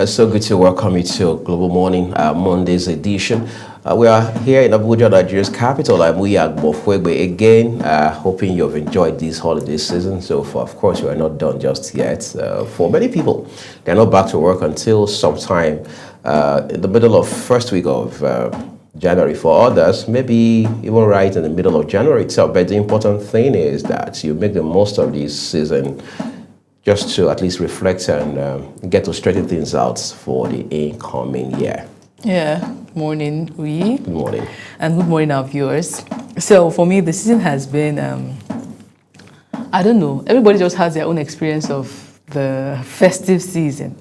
It's so good to welcome you to Global Morning, Monday's edition. We are here in Abuja, Nigeria's capital. I'm Bofwegbe again, hoping you've enjoyed this holiday season so far. Of course, we are not done just yet. For many people, they're not back to work until sometime in the middle of first week of January. For others, maybe even right in the middle of January itself. But the important thing is that you make the most of this season just to at least reflect and get to straighten things out for the incoming year. Yeah, good morning, Uyi. Good morning. And good morning, our viewers. So for me, the season has been, I don't know, everybody just has their own experience of the festive season.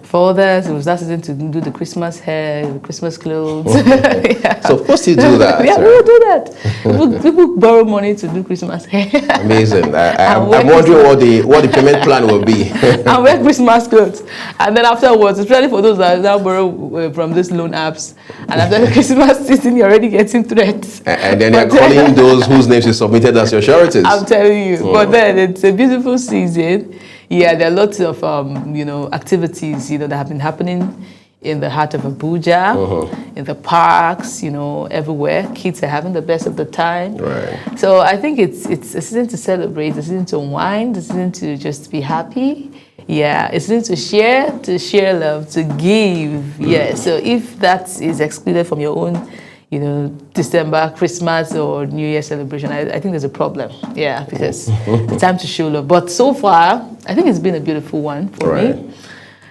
For others, it was that season to do the Christmas hair, the Christmas clothes. Yeah. So of course you do that. Yeah, we will do that. People borrow money to do Christmas hair. Amazing. I'm wondering what the payment plan will be. And wear Christmas clothes. And then afterwards, especially for those that now borrow from these loan apps, and after the Christmas season, you're already getting threats. And then you're calling those whose names you submitted as your sureties. I'm telling you. But then it's a beautiful season. Yeah, there are lots of activities that have been happening in the heart of Abuja, in the parks, everywhere. Kids are having the best of the time. Right. So I think it's a season to celebrate, a season to unwind, a season to just be happy. Yeah, it's a season to share love, to give. Yeah. So if that is excluded from your own December, Christmas, or New Year celebration, I think there's a problem. Yeah, because it's time to show love. But so far, I think it's been a beautiful one for me.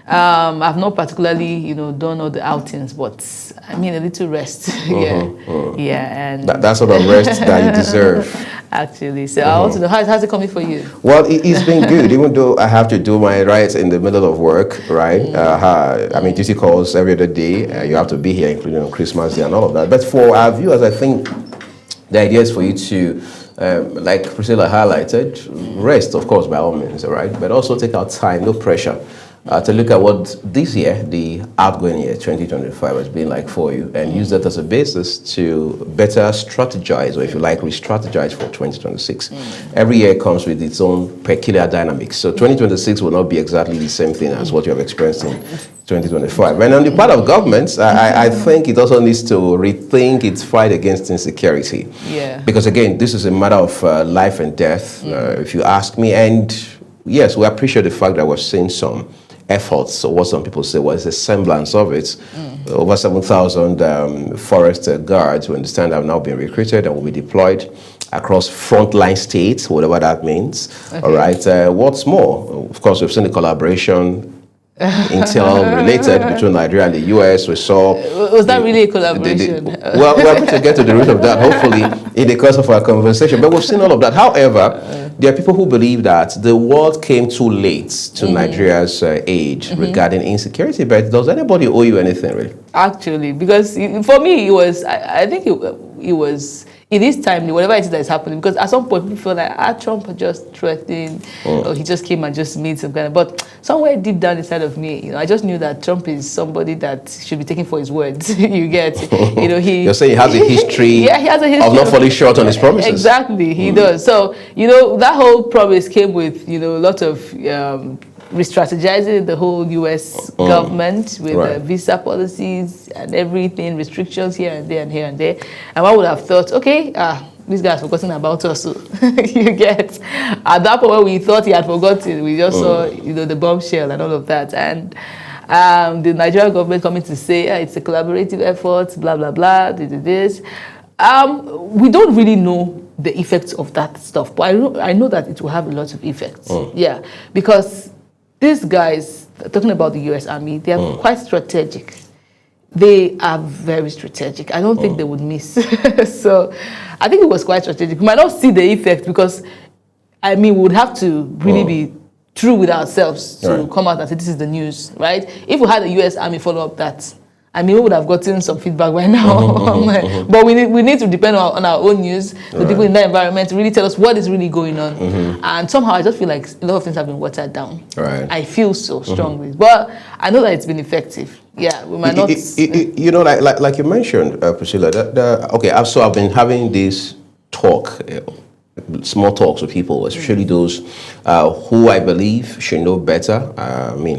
I've not particularly, done all the outings, but I mean a little rest. Yeah, and that sort of rest that you deserve. Actually, so I want to know how's it coming for you? Well, it's been good, even though I have to do my rights in the middle of work, right? I mean, duty calls every other day. You have to be here, including on Christmas Day and all of that. But for our viewers, I think the idea is for you to, like Priscilla highlighted, rest, of course, by all means, all right? But also take out time, no pressure. To look at what this year, the outgoing year, 2025, has been like for you, and use that as a basis to better strategize, or if you like, re-strategize for 2026. Every year comes with its own peculiar dynamics. So 2026 will not be exactly the same thing as what you have experienced in 2025. And on the part of governments, I think it also needs to rethink its fight against insecurity. Yeah. Because again, this is a matter of life and death, if you ask me. And yes, we appreciate the fact that we're seeing some efforts, or what some people say was a semblance of it. Over 7,000 forest guards, we understand, have now been recruited and will be deployed across frontline states, whatever that means. Okay. All right. What's more, of course, we've seen the collaboration Intel related between Nigeria and the US. We saw. Was that really a collaboration? Well, we're going to get to the root of that, hopefully, in the course of our conversation. But we've seen all of that. However, there are people who believe that the world came too late to Nigeria's aid regarding insecurity. But does anybody owe you anything, really? Actually, because for me, it was, I think it was, it is timely, whatever it is that is happening, because at some point people feel like, Trump just threatened, or he just came and just made some kind of, but somewhere deep down inside of me, I just knew that Trump is somebody that should be taken for his words. You get, You're saying he has a history, yeah, he has a history of not falling short on his promises. Exactly, he does. So, that whole promise came with, a lot of, re-strategizing the whole U.S. government with visa policies and everything, restrictions here and there and here and there. And I would have thought, okay, this guy has forgotten about us. So you get, at that point when we thought he had forgotten, we just saw, the bombshell and all of that. And the Nigerian government coming to say, it's a collaborative effort, blah, blah, blah, this. We don't really know the effects of that stuff, but I know that it will have a lot of effects. Yeah, because these guys, talking about the U.S. Army, they are quite strategic. They are very strategic. I don't think they would miss. So I think it was quite strategic. We might not see the effect because, we would have to really be true with ourselves to come out and say, this is the news, right? If we had the U.S. Army follow up that, we would have gotten some feedback by now. But we need to depend on our own news, the people in that environment, to really tell us what is really going on. And somehow I just feel like a lot of things have been watered down. I feel so strongly. But I know that it's been effective. Yeah, we might not. Like you mentioned, Priscilla, okay, so I've been having this talk small talks with people, especially those who I believe should know better,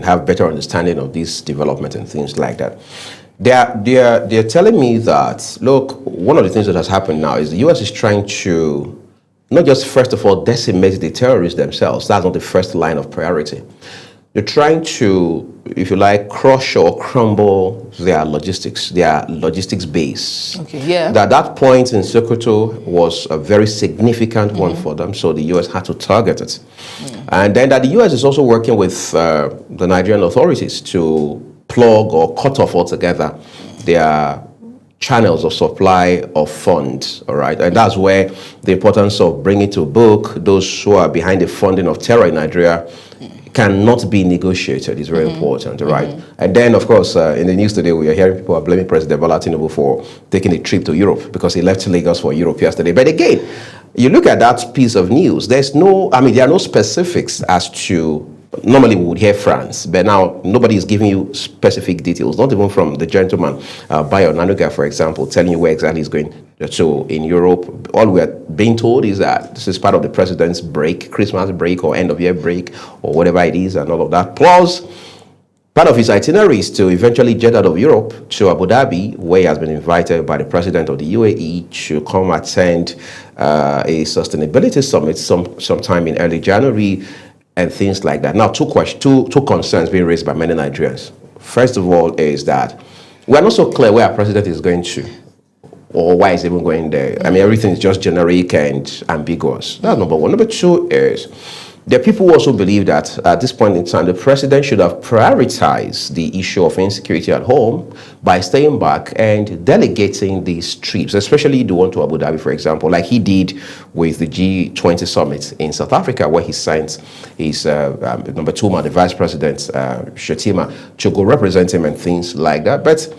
have better understanding of this development and things like that. They're telling me that, look, one of the things that has happened now is the U.S. is trying to not just, first of all, decimate the terrorists themselves. That's not the first line of priority. They're trying to, if you like, crush or crumble their logistics base. Okay, yeah. That point in Sokoto was a very significant one for them, so the U.S. had to target it. And then that the U.S. is also working with the Nigerian authorities to plug or cut off altogether their channels of supply of funds, all right? And that's where the importance of bringing to book those who are behind the funding of terror in Nigeria cannot be negotiated is very important, right? And then, of course, in the news today, we are hearing people are blaming President Bola Tinubu for taking a trip to Europe because he left Lagos for Europe yesterday. But again, you look at that piece of news, there are no specifics as to. Normally we would hear France, but now nobody is giving you specific details, not even from the gentleman, Bayo Nanuga, for example, telling you where exactly he's going to in Europe. All we're being told is that this is part of the president's break, Christmas break or end of year break or whatever it is and all of that. Plus, part of his itinerary is to eventually jet out of Europe to Abu Dhabi, where he has been invited by the president of the UAE to come attend a sustainability summit sometime in early January, and things like that. Now, two concerns being raised by many Nigerians. First of all is that we're not so clear where our president is going to, or why he's even going there. I mean, everything is just generic and ambiguous. That's number one. Number two is there are people who also believe that at this point in time, the president should have prioritized the issue of insecurity at home by staying back and delegating these trips, especially the one to Abu Dhabi, for example, like he did with the G20 summit in South Africa, where he sent his number two man, the vice president, Shetima, to go represent him and things like that. But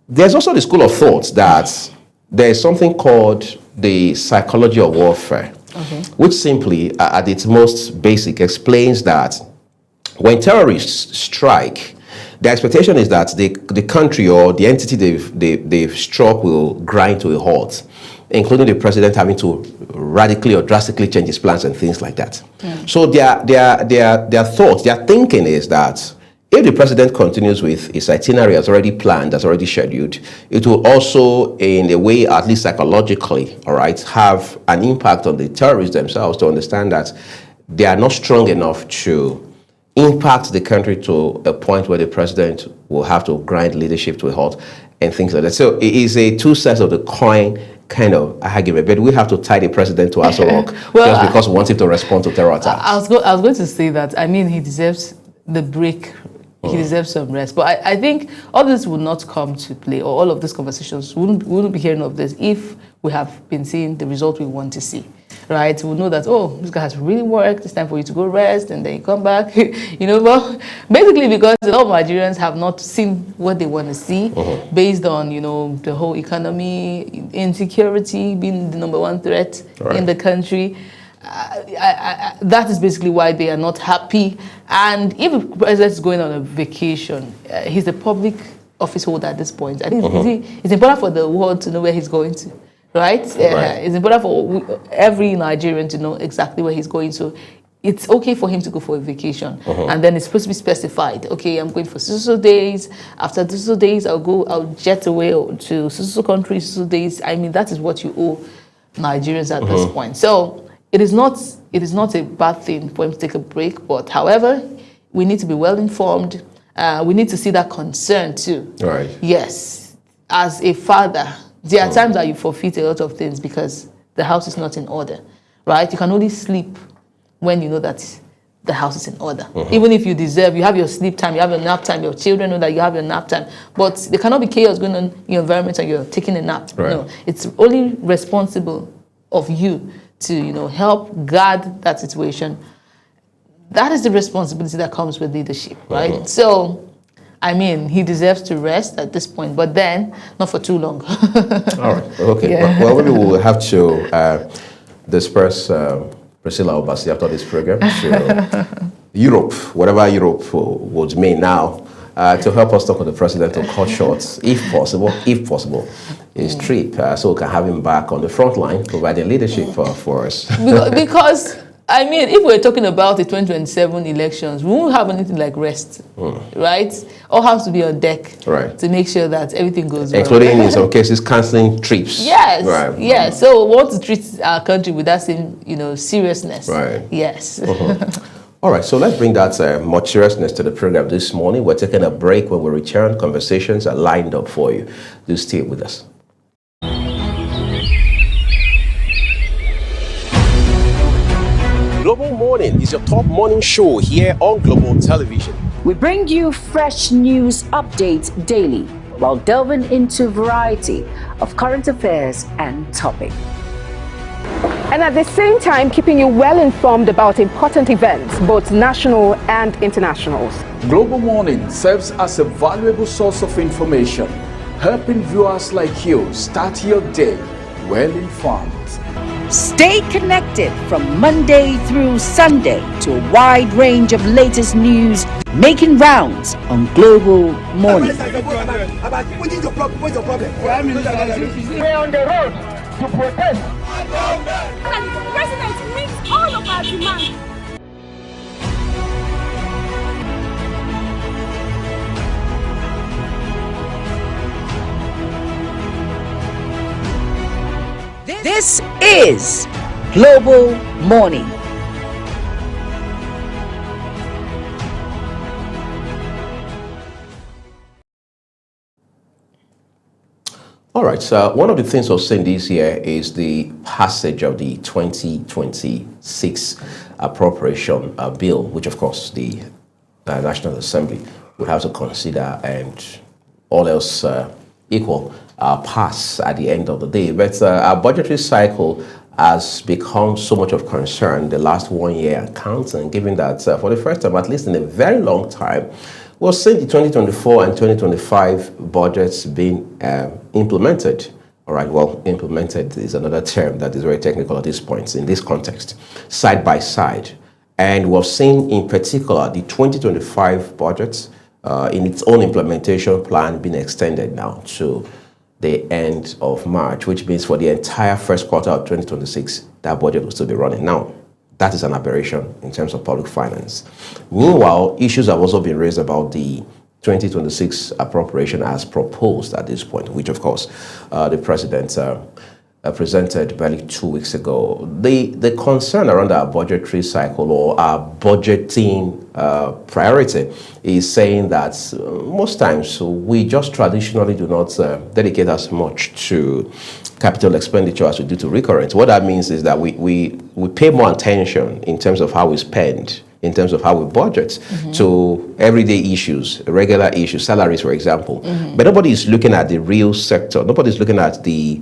there's also the school of thought that there's something called the psychology of warfare. Which simply, at its most basic, explains that when terrorists strike, the expectation is that the country or the entity they've struck will grind to a halt, including the president having to radically or drastically change his plans and things like that. So their thoughts, their thinking is that if the president continues with his itinerary as already planned, as already scheduled, it will also, in a way, at least psychologically, all right, have an impact on the terrorists themselves to understand that they are not strong enough to impact the country to a point where the president will have to grind leadership to a halt and things like that. So it is a two sides of the coin kind of argument, but we have to tie the president to Aso Rock just because we want him to respond to terror attacks. I was going to say that, I mean, he deserves the break. He deserves some rest. But I think all this would not come to play, or all of these conversations, we wouldn't be hearing of this if we have been seeing the result we want to see, right? We'll know that, oh, this guy has really worked, it's time for you to go rest, and then you come back, well, basically because a lot of Nigerians have not seen what they want to see based on, the whole economy, insecurity being the number one threat in the country. That is basically why they are not happy. And if the president is going on a vacation, he's a public office holder at this point. I think it's important for the world to know where he's going to, right? It's important for every Nigerian to know exactly where he's going to. It's okay for him to go for a vacation, and then it's supposed to be specified. Okay, I'm going for so days. After so days, I'll jet away to so country, so days. I mean, that is what you owe Nigerians at this point. So it is not a bad thing for him to take a break, but however, we need to be well informed. We need to see that concern too. Right. Yes. As a father, there are times that you forfeit a lot of things because the house is not in order, right? You can only sleep when you know that the house is in order. Even if you have your sleep time, you have your nap time, your children know that you have your nap time, but there cannot be chaos going on in your environment and you're taking a nap. Right. No, it's only responsible of you to help guard that situation. That is the responsibility that comes with leadership, right? So, I mean, he deserves to rest at this point, but then not for too long. All right. Okay. Yeah. Well, maybe we'll have to disperse Priscilla Obasi after this program to Europe, whatever Europe would mean now. to help us talk with the president to cut short, if possible, his trip, so we can have him back on the front line, providing leadership for us. Because I mean, if we're talking about the 2027 elections, we won't have anything like rest, right? All has to be on deck to make sure that everything goes well. Including, in some cases, cancelling trips. Yes, yes. So we want to treat our country with that same, seriousness. Right. Yes. All right, so let's bring that much seriousness to the program this morning. We're taking a break. When we return, conversations are lined up for you. Do stay with us. Global Morning is your top morning show here on Global Television. We bring you fresh news updates daily while delving into a variety of current affairs and topics. And at the same time, keeping you well informed about important events, both national and internationals. Global Morning serves as a valuable source of information, helping viewers like you start your day well informed. Stay connected from Monday through Sunday to a wide range of latest news making rounds on Global Morning. We're on the road to protest. The president meets all of our demands. This is Global Morning. All right, so one of the things we've seen this year is the passage of the 2026 appropriation bill, which of course the National Assembly would have to consider, and all else equal, pass at the end of the day. But our budgetary cycle has become so much of concern the last 1 year and counting, given that for the first time, at least in a very long time, we've seen the 2024 and 2025 budgets being implemented. All right, well, implemented is another term that is very technical at this point in this context, side by side. And we've seen in particular the 2025 budgets in its own implementation plan being extended now to the end of March, which means for the entire first quarter of 2026, that budget will still be running. Now, that is an aberration in terms of public finance. Meanwhile, issues have also been raised about the 2026 appropriation as proposed at this point, which of course the president presented barely 2 weeks ago. The concern around our budgetary cycle or our budgeting priority is saying that most times we just traditionally do not dedicate as much to capital expenditure as we do to recurrent. What that means is that we pay more attention in terms of how we spend, in terms of how we budget, to everyday issues, regular issues, salaries, for example. But nobody is looking at the real sector. Nobody is looking at the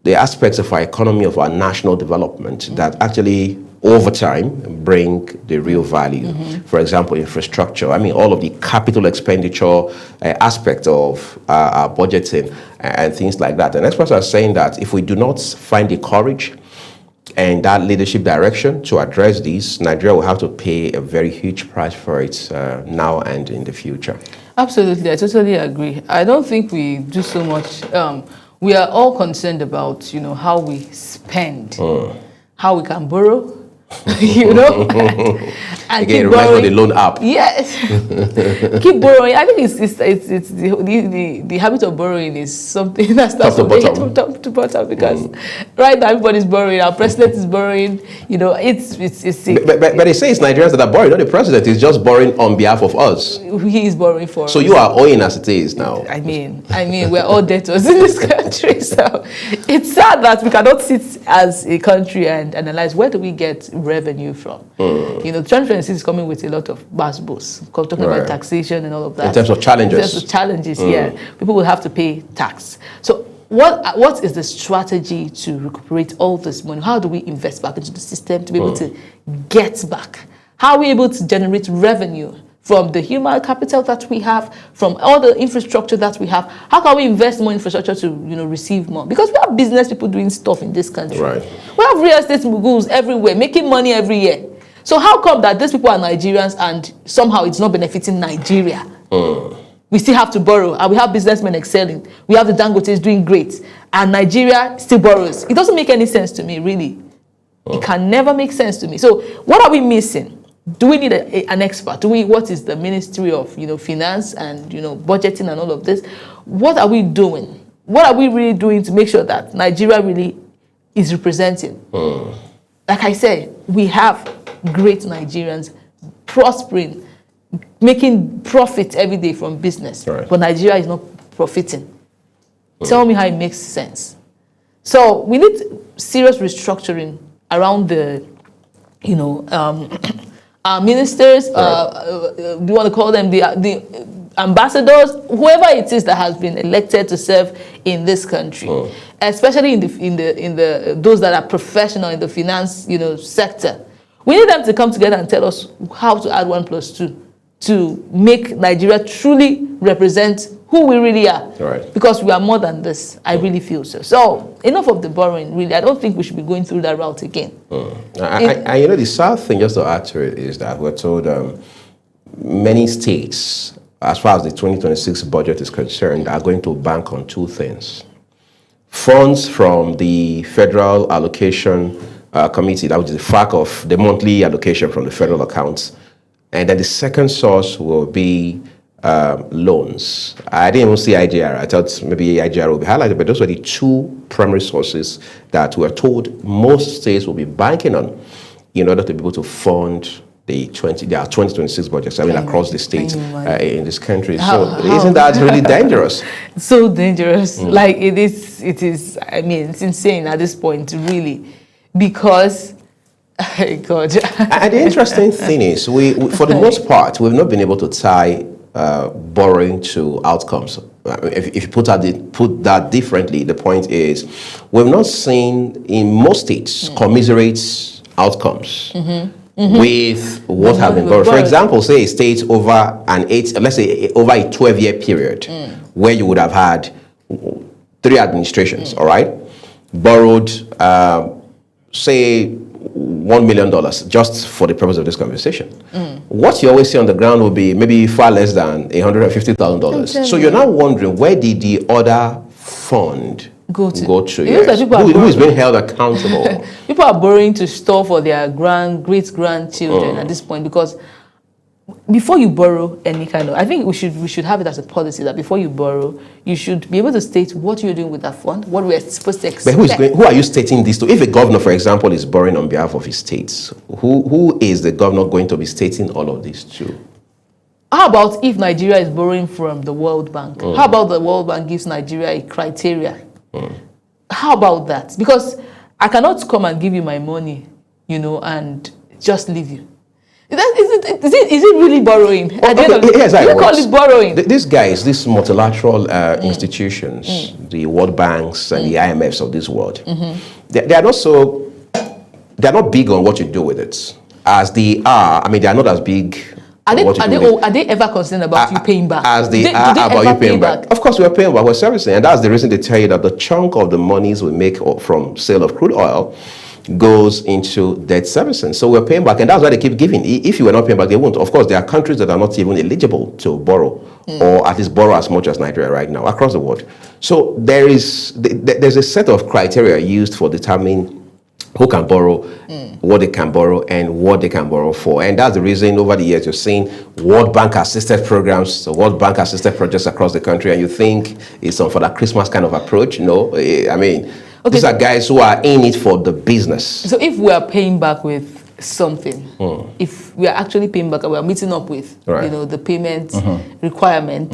aspects of our economy, of our national development that actually over time bring the real value. For example, infrastructure. I mean, all of the capital expenditure aspect of our budgeting and things like that. And experts are saying that if we do not find the courage and that leadership direction to address these, Nigeria will have to pay a very huge price for it now and in the future. Absolutely, I totally agree. I don't think we do so much. We are all concerned about, how we spend, how we can borrow, and Again, keep remind me borrowing. of the loan app. Yes, keep borrowing. I think it's the habit of borrowing is something that's Top to bottom. from top to bottom, because right now everybody's borrowing. Our president is borrowing. It's But they say it's Nigerians that are borrowing, not the president. He's just borrowing on behalf of us. he is borrowing for So us. you are owing as it is now. I mean, we're all debtors in this country. So it's sad that we cannot sit as a country and analyze where do we get revenue from. 2026 is coming with a lot of bus, talking about taxation and all of that. In terms of challenges. In terms of challenges, yeah. People will have to pay tax. So what is the strategy to recuperate all this money? How do we invest back into the system to be able to get back? How are we able to generate revenue from the human capital that we have, from all the infrastructure that we have? How can we invest more infrastructure to receive more? Because we have business people doing stuff in this country. Right. We have real estate moguls everywhere, making money every year. So how come that these people are Nigerians and somehow it's not benefiting Nigeria? we still have to borrow, and we have businessmen excelling. We have the Dangotes doing great, and Nigeria still borrows. It doesn't make any sense to me, really. It can never make sense to me. So what are we missing? Do we need an expert? What is the Ministry of Finance and budgeting and all of this? What are we doing? What are we really doing to make sure that Nigeria really is representing? Like I said, we have great Nigerians prospering, making profit every day from business, right. But Nigeria is not profiting. Tell me how it makes sense. So we need serious restructuring around the, our ministers. Do you want to call them the ambassadors? Whoever it is that has been elected to serve in this country, especially in the those that are professional in the finance sector. We need them to come together and tell us how to add 1 + 2 to make Nigeria truly represent who we really are. Right. Because we are more than this. I really feel so. So enough of the borrowing, really. I don't think we should be going through that route again. The sad thing, just to add to it, is that we're told many states, as far as the 2026 budget is concerned, are going to bank on 2 things. Funds from the Federal Allocation Committee, that is the FAC of the monthly allocation from the federal accounts. And then the second source will be loans. I didn't even see IGR. I thought maybe IGR will be highlighted, but those were the 2 primary sources that we're told most states will be banking on in order to be able to fund their 2026 budgets, across the states in this country. Isn't that really dangerous? So dangerous. Like it is, it's insane at this point, really. Because, God. And the interesting thing is, we for the most part, we've not been able to tie borrowing to outcomes. If you put that differently, the point is, we've not seen in most states commiserate outcomes with what has been borrowed. For example, say a state over let's say over a 12-year period, where you would have had 3 administrations, all right, borrowed, say, $1 million just for the purpose of this conversation. What you always see on the ground will be maybe far less than $150,000. So you're now wondering, where did the other fund go to? Yes. Who is being held accountable? People are borrowing to store for their great-grandchildren at this point, because before you borrow any kind of, I think we should have it as a policy that before you borrow, you should be able to state what you're doing with that fund, what we're supposed to expect. But who are you stating this to? If a governor, for example, is borrowing on behalf of his states, who is the governor going to be stating all of this to? How about if Nigeria is borrowing from the World Bank? How about the World Bank gives Nigeria a criteria? How about that? Because I cannot come and give you my money, and just leave you. Is it really borrowing? Yes, you call it borrowing. These multilateral institutions, the World Banks and the IMFs of this world, they are not big on what you do with it. As they are, they are not as big. Are they ever concerned about you paying back? As they are about you paying back. Of course, we are paying back. We're servicing, and that's the reason they tell you that the chunk of the monies we make from sale of crude oil goes into debt servicing. So we're paying back, and that's why they keep giving. If you were not paying back, they won't. Of course, there are countries that are not even eligible to borrow, or at least borrow as much as Nigeria right now across the world. So there's a set of criteria used for determining who can borrow, what they can borrow, and what they can borrow for. And that's the reason over the years you're seeing World Bank assisted programs, World Bank assisted projects across the country, and you think it's some for that Christmas kind of approach. No, these are guys who are in it for the business. So if we are paying back with something, if we are actually paying back, we are meeting up with the payment requirement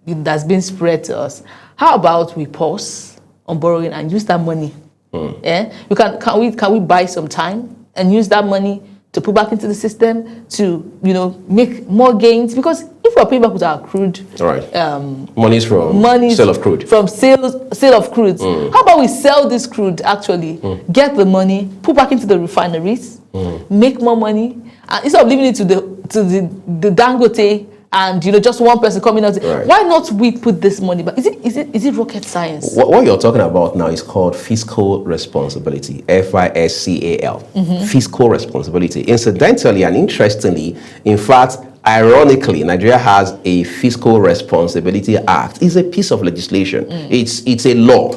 that's been spread to us, how about we pause on borrowing and use that money? Can we buy some time and use that money to put back into the system to make more gains? Because if we're paying back with our crude, monies from sale of crude, how about we sell this crude, actually get the money, put back into the refineries, make more money, and instead of leaving it to the Dangote and just one person coming out, why not we put this money back? Is it rocket science? What you're talking about now is called fiscal responsibility, FISCAL, fiscal responsibility. Incidentally and interestingly, in fact, ironically, Nigeria has a Fiscal Responsibility Act. It's a piece of legislation. It's a law.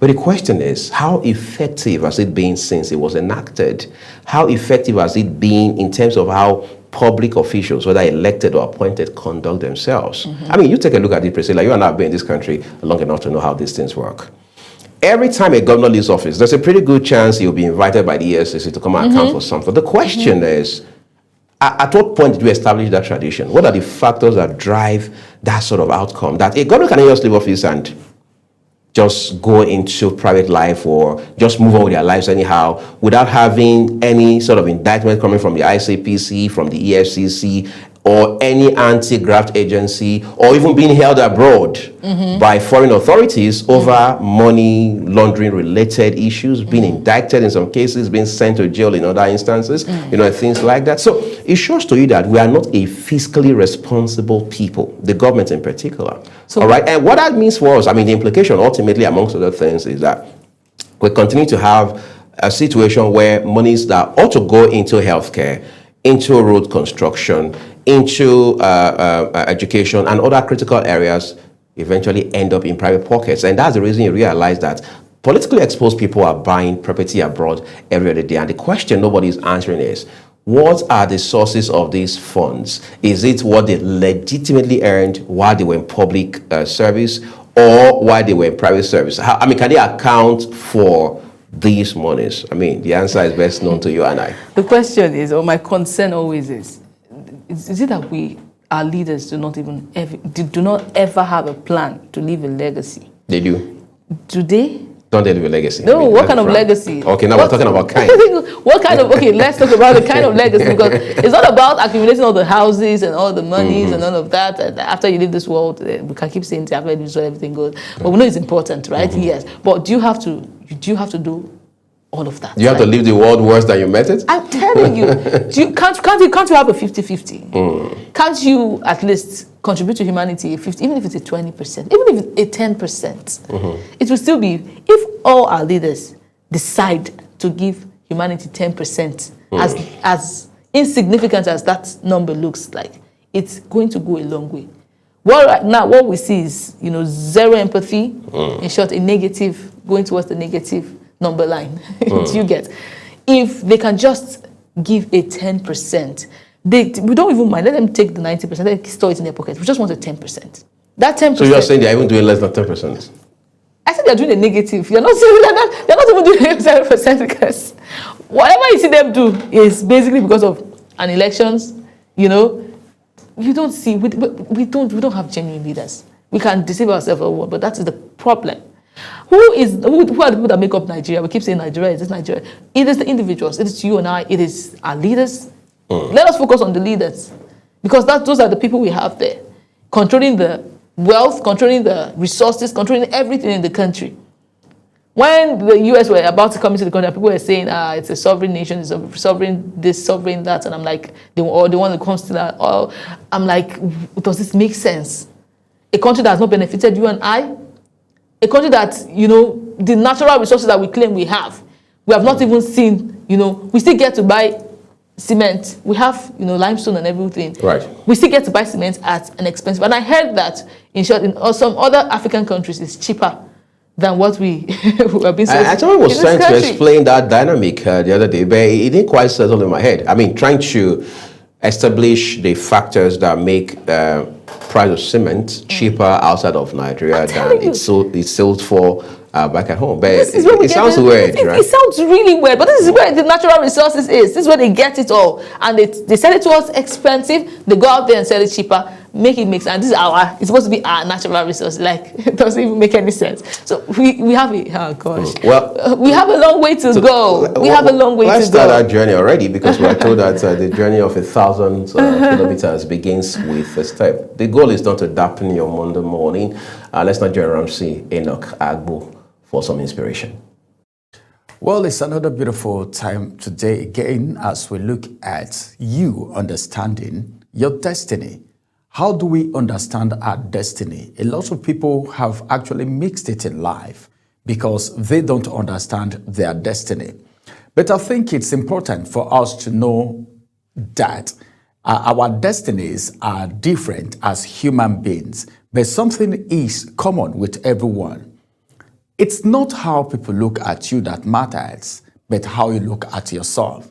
But the question is, how effective has it been since it was enacted? How effective has it been in terms of how public officials, whether elected or appointed, conduct themselves? I mean, you take a look at it, Priscilla. You and I have been in this country long enough to know how these things work. Every time a governor leaves office, there's a pretty good chance he'll be invited by the EFCC to come and account for something. The question is, at what point did you establish that tradition? What are the factors that drive that sort of outcome? That a governor cannot just leave office and just go into private life or just move on with their lives anyhow without having any sort of indictment coming from the ICPC, from the EFCC, or any anti-graft agency, or even being held abroad by foreign authorities over money laundering related issues, being indicted in some cases, being sent to jail in other instances, things like that. So it shows to you that we are not a fiscally responsible people, the government in particular. So, all right, and what that means for us, I mean, the implication ultimately, amongst other things, is that we continue to have a situation where monies that ought to go into healthcare, into road construction, into education and other critical areas eventually end up in private pockets. And that's the reason you realize that politically exposed people are buying property abroad every other day. And the question nobody's answering is, what are the sources of these funds? Is it what they legitimately earned while they were in public service or while they were in private service? Can they account for these monies? I mean, the answer is best known to you and I. The question is, or my concern always is it that our leaders do not ever have a plan to leave a legacy? They do. Do they? Don't they leave a legacy? No, what kind of legacy? Okay, now we're talking about kind. Let's talk about the kind of legacy, because it's not about accumulating all the houses and all the monies and all of that. And after you leave this world, we can keep saying after you leave this world, everything goes. But we know it's important, right? Yes. But do you have to do all of that? You have to leave the world worse than you met it? I'm telling you. Can't you have a 50-50? Can't you at least contribute to humanity, even if it's a 20%, even if it's a 10%? It will still be, if all our leaders decide to give humanity 10%, as insignificant as that number looks like, it's going to go a long way. Well, right now, what we see is, zero empathy, in short, a negative, going towards the negative number line. Do you get? If they can just give a 10%, we don't even mind. Let them take the 90%, let them store it in their pockets. We just want a 10%. That 10%. So you're saying they're even doing less than 10%? I said they're doing a negative. They're not even doing 7% because whatever you see them do is basically because of an elections. You don't see, we don't have genuine leaders. We can deceive ourselves, but that is the problem. Who are the people that make up Nigeria? We keep saying Nigeria, is this Nigeria? It is the individuals, it is you and I, it is our leaders. Let us focus on the leaders, because those are the people we have there, controlling the wealth, controlling the resources, controlling everything in the country. When the US were about to come into the country, people were saying, it's a sovereign nation, it's a sovereign this, sovereign that, and I'm like, they want to come to that. Or I'm like, does this make sense? A country that has not benefited you and I, a country that, the natural resources that we claim we have not even seen, we still get to buy cement. We have, limestone and everything. Right. We still get to buy cement at an expensive. And I heard that, in short, in some other African countries, it's cheaper than what we have been saying. Actually, I was trying to explain that dynamic the other day, but it didn't quite settle in my head. I mean, trying to establish the factors that make price of cement cheaper outside of Nigeria than it's sold for back at home. But it sounds weird, right? It sounds really weird, but this is where the natural resources is. This is where they get it all. And they sell it to us expensive, they go out there and sell it cheaper, make it make sense. And this is it's supposed to be our natural resource. Like, it doesn't even make any sense. So we have we have a long way to go. We have a long way to go. Let's start our journey already, because we are told that the journey of 1,000 kilometers begins with a step. The goal is not to darken your Monday morning. Let's not join Ramsey Enoch Agbo for some inspiration. Well, it's another beautiful time today again as we look at you understanding your destiny. How do we understand our destiny? A lot of people have actually mixed it in life because they don't understand their destiny. But I think it's important for us to know that our destinies are different as human beings, but something is common with everyone. It's not how people look at you that matters, but how you look at yourself.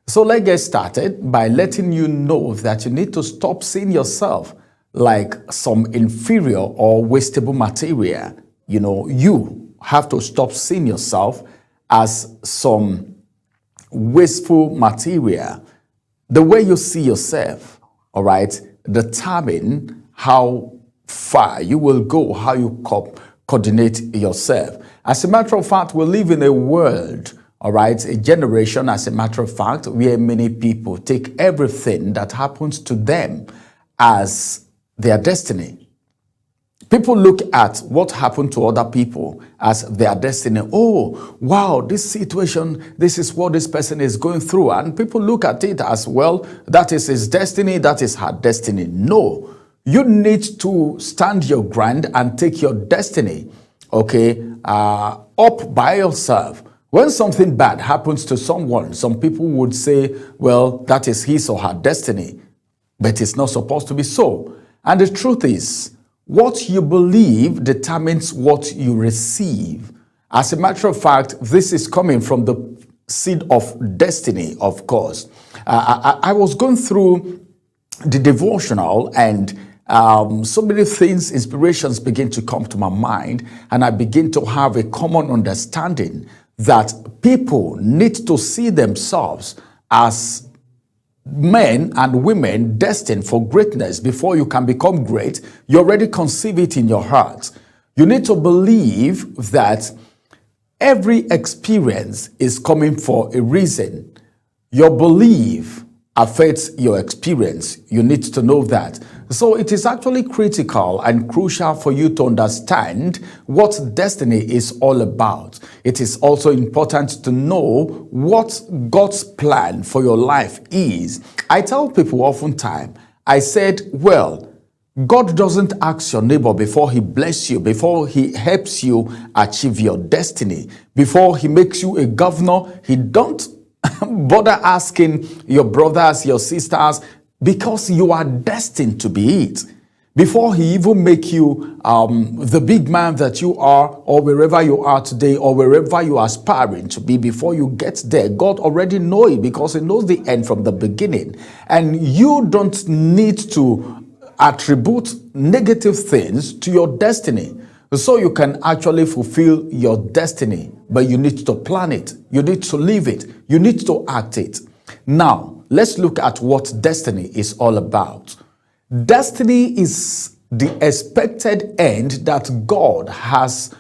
So let's get started by letting you know that you need to stop seeing yourself like some inferior or wastable material. You know, you have to stop seeing yourself as some wasteful material. The way you see yourself, all right, determine how far you will go, how you coordinate yourself. As a matter of fact, we live in a world, all right, a generation, as a matter of fact, where many people take everything that happens to them as their destiny. People look at what happened to other people as their destiny. Oh, wow, this situation, this is what this person is going through. And people look at it as, well, that is his destiny, that is her destiny. No, you need to stand your ground and take your destiny, okay, up by yourself. When something bad happens to someone, some people would say, well, that is his or her destiny. But it's not supposed to be so. And the truth is, what you believe determines what you receive. As a matter of fact, this is coming from the seed of destiny, of course. I was going through the devotional, and so many things, inspirations begin to come to my mind, and I begin to have a common understanding that people need to see themselves as men and women destined for greatness. Before you can become great, you already conceive it in your heart. You need to believe that every experience is coming for a reason. Your belief affects your experience. You need to know that. So it is actually critical and crucial for you to understand what destiny is all about. It is also important to know what God's plan for your life is. I tell people oftentimes, I said, well, God doesn't ask your neighbor before he bless you, before he helps you achieve your destiny, before he makes you a governor. He don't bother asking your brothers, your sisters, because you are destined to be it. Before he even make you the big man that you are, or wherever you are today, or wherever you are aspiring to be, before you get there, God already knows it, because he knows the end from the beginning. And you don't need to attribute negative things to your destiny, so you can actually fulfill your destiny. But you need to plan it, you need to live it, you need to act it. Now, let's look at what destiny is all about. Destiny is the expected end that God has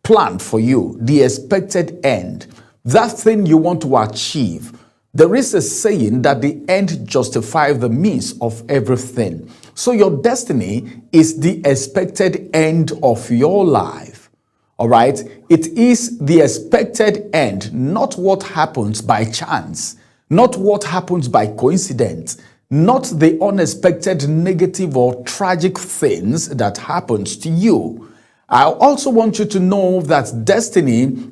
planned for you, the expected end, that thing you want to achieve. There is a saying that the end justifies the means of everything. So your destiny is the expected end of your life. All right? It is the expected end, not what happens by chance, not what happens by coincidence, not the unexpected negative or tragic things that happens to you. I also want you to know that destiny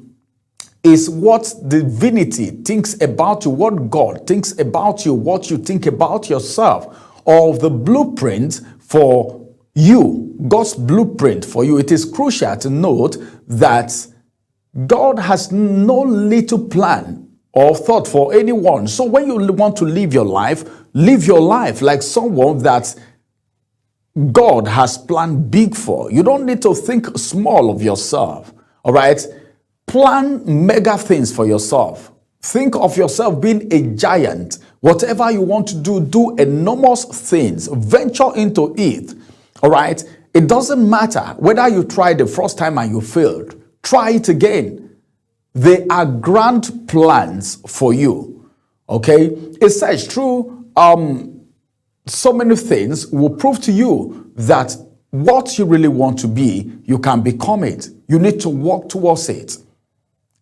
is what divinity thinks about you, what God thinks about you, what you think about yourself, or the blueprint for you, God's blueprint for you. It is crucial to note that God has no little plan or thought for anyone. So when you want to live your life like someone that God has planned big for. You don't need to think small of yourself, all right? Plan mega things for yourself. Think of yourself being a giant. Whatever you want to do, do enormous things. Venture into it, all right? It doesn't matter whether you tried the first time and you failed. Try it again. They are grand plans for you, okay? It says through so many things will prove to you that what you really want to be, you can become it. You need to work towards it.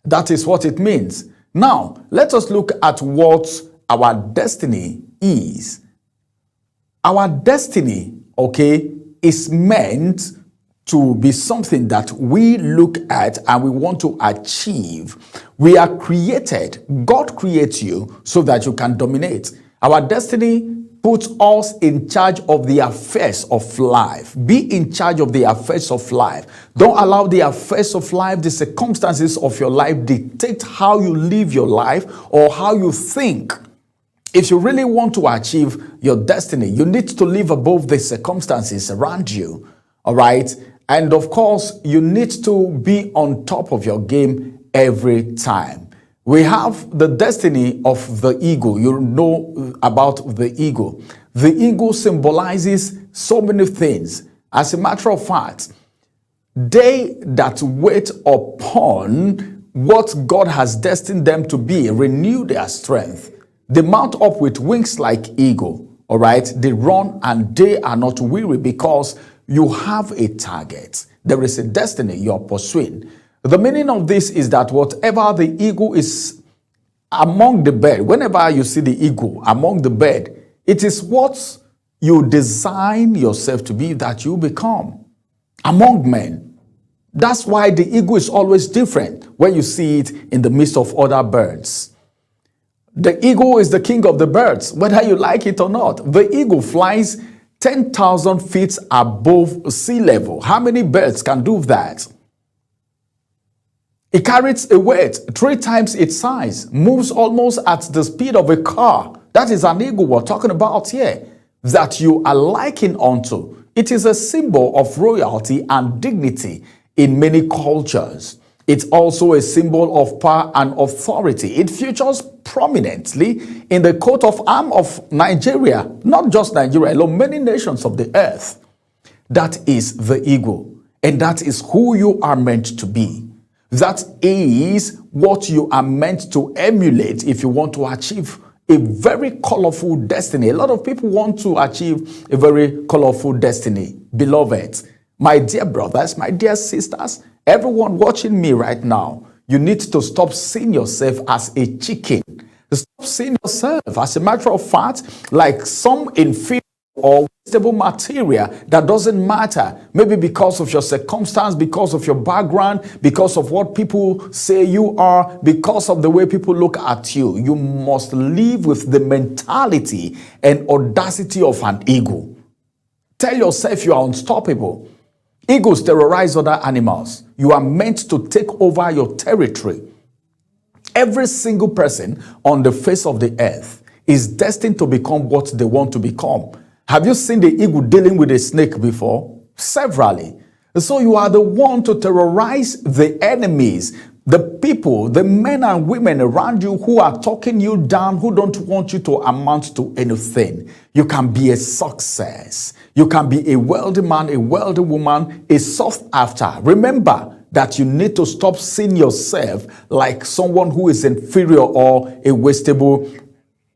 That is what it means. Now, let us look at what our destiny is. Our destiny, okay, is meant to be something that we look at and we want to achieve. We are created. God creates you so that you can dominate. Our destiny put us in charge of the affairs of life. Be in charge of the affairs of life. Don't allow the affairs of life, the circumstances of your life dictate how you live your life or how you think. If you really want to achieve your destiny, you need to live above the circumstances around you. All right? And of course, you need to be on top of your game every time. We have the destiny of the eagle. You know about the eagle. The eagle symbolizes so many things. As a matter of fact, they that wait upon what God has destined them to be renew their strength. They mount up with wings like eagle. All right? They run and they are not weary because you have a target. There is a destiny you're pursuing. The meaning of this is that whatever the eagle is among the bird, whenever you see the eagle among the bird, it is what you design yourself to be that you become among men. That's why the eagle is always different when you see it in the midst of other birds. The eagle is the king of the birds, whether you like it or not. The eagle flies 10,000 feet above sea level. How many birds can do that? It carries a weight 3 times its size, moves almost at the speed of a car. That is an eagle we're talking about here, that you are likened unto. It is a symbol of royalty and dignity in many cultures. It's also a symbol of power and authority. It features prominently in the coat of arms of Nigeria, not just Nigeria alone, many nations of the earth. That is the eagle, and that is who you are meant to be. That is what you are meant to emulate if you want to achieve a very colorful destiny. A lot of people want to achieve a very colorful destiny. Beloved, my dear brothers, my dear sisters, everyone watching me right now, you need to stop seeing yourself as a chicken. Stop seeing yourself, as a matter of fact, like some inferior or stable material that doesn't matter. Maybe because of your circumstance, because of your background, because of what people say you are, because of the way people look at you. You must live with the mentality and audacity of an eagle. Tell yourself you are unstoppable. Eagles terrorize other animals. You are meant to take over your territory. Every single person on the face of the earth is destined to become what they want to become. Have you seen the eagle dealing with a snake before? Severally. So you are the one to terrorize the enemies, the people, the men and women around you who are talking you down, who don't want you to amount to anything. You can be a success. You can be a wealthy man, a wealthy woman, a sought after. Remember that you need to stop seeing yourself like someone who is inferior or a wastable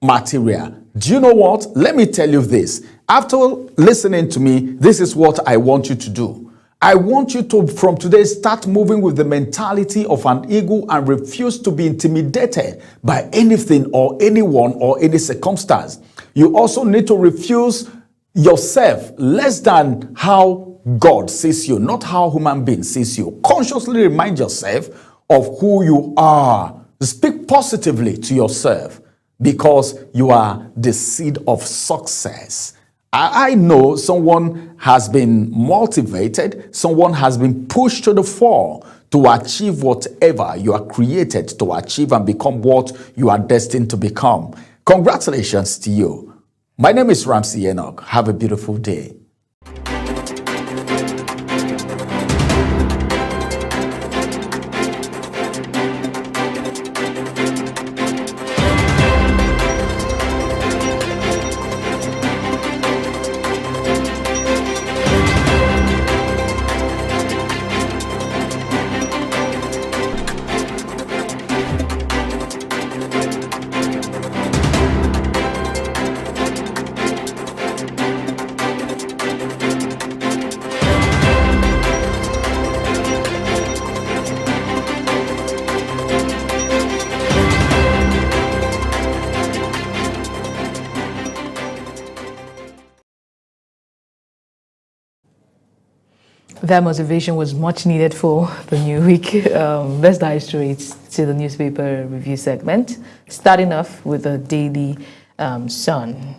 material. Do you know what? Let me tell you this. After listening to me, this is what I want you to do. I want you to, from today, start moving with the mentality of an eagle and refuse to be intimidated by anything or anyone or any circumstance. You also need to refuse yourself less than how God sees you, not how human being sees you. Consciously remind yourself of who you are. Speak positively to yourself because you are the seed of success. I know someone has been motivated, someone has been pushed to the fore to achieve whatever you are created to achieve and become what you are destined to become. Congratulations to you. My name is Ramsey Enoch. Have a beautiful day. That motivation was much needed for the new week. Let's dive straight to the newspaper review segment, starting off with the Daily Sun.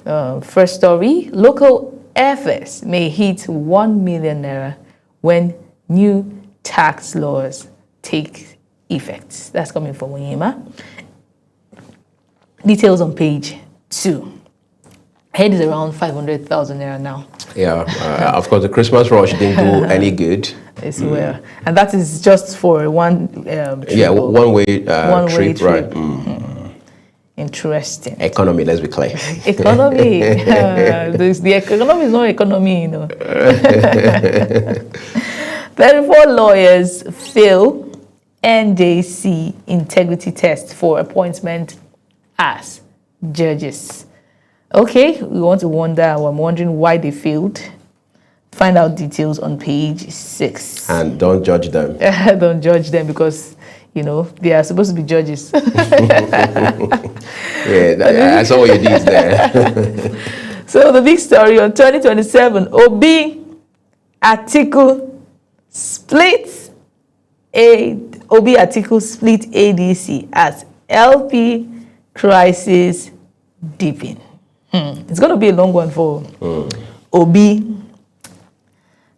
First story, local airfares may hit 1 million naira when new tax laws take effect. That's coming from Onyema. Details on page 2. Head is around 500,000 naira now. Yeah, of course, the Christmas rush didn't do any good. As well. And that is just for one trip. Yeah, one-way One-way trip, right? Interesting. Economy, let's be clear. Economy. The economy is not economy, you know. 34 lawyers fail NJC integrity test for appointment as judges. Okay, we want to wonder, I'm wondering why they failed. Find out details on page 6. And don't judge them. Don't judge them because, you know, they are supposed to be judges. Yeah, I saw what you did there. So the big story on 2027, Obi Atiku split ADC as LP crisis deepen. It's going to be a long one for Obi.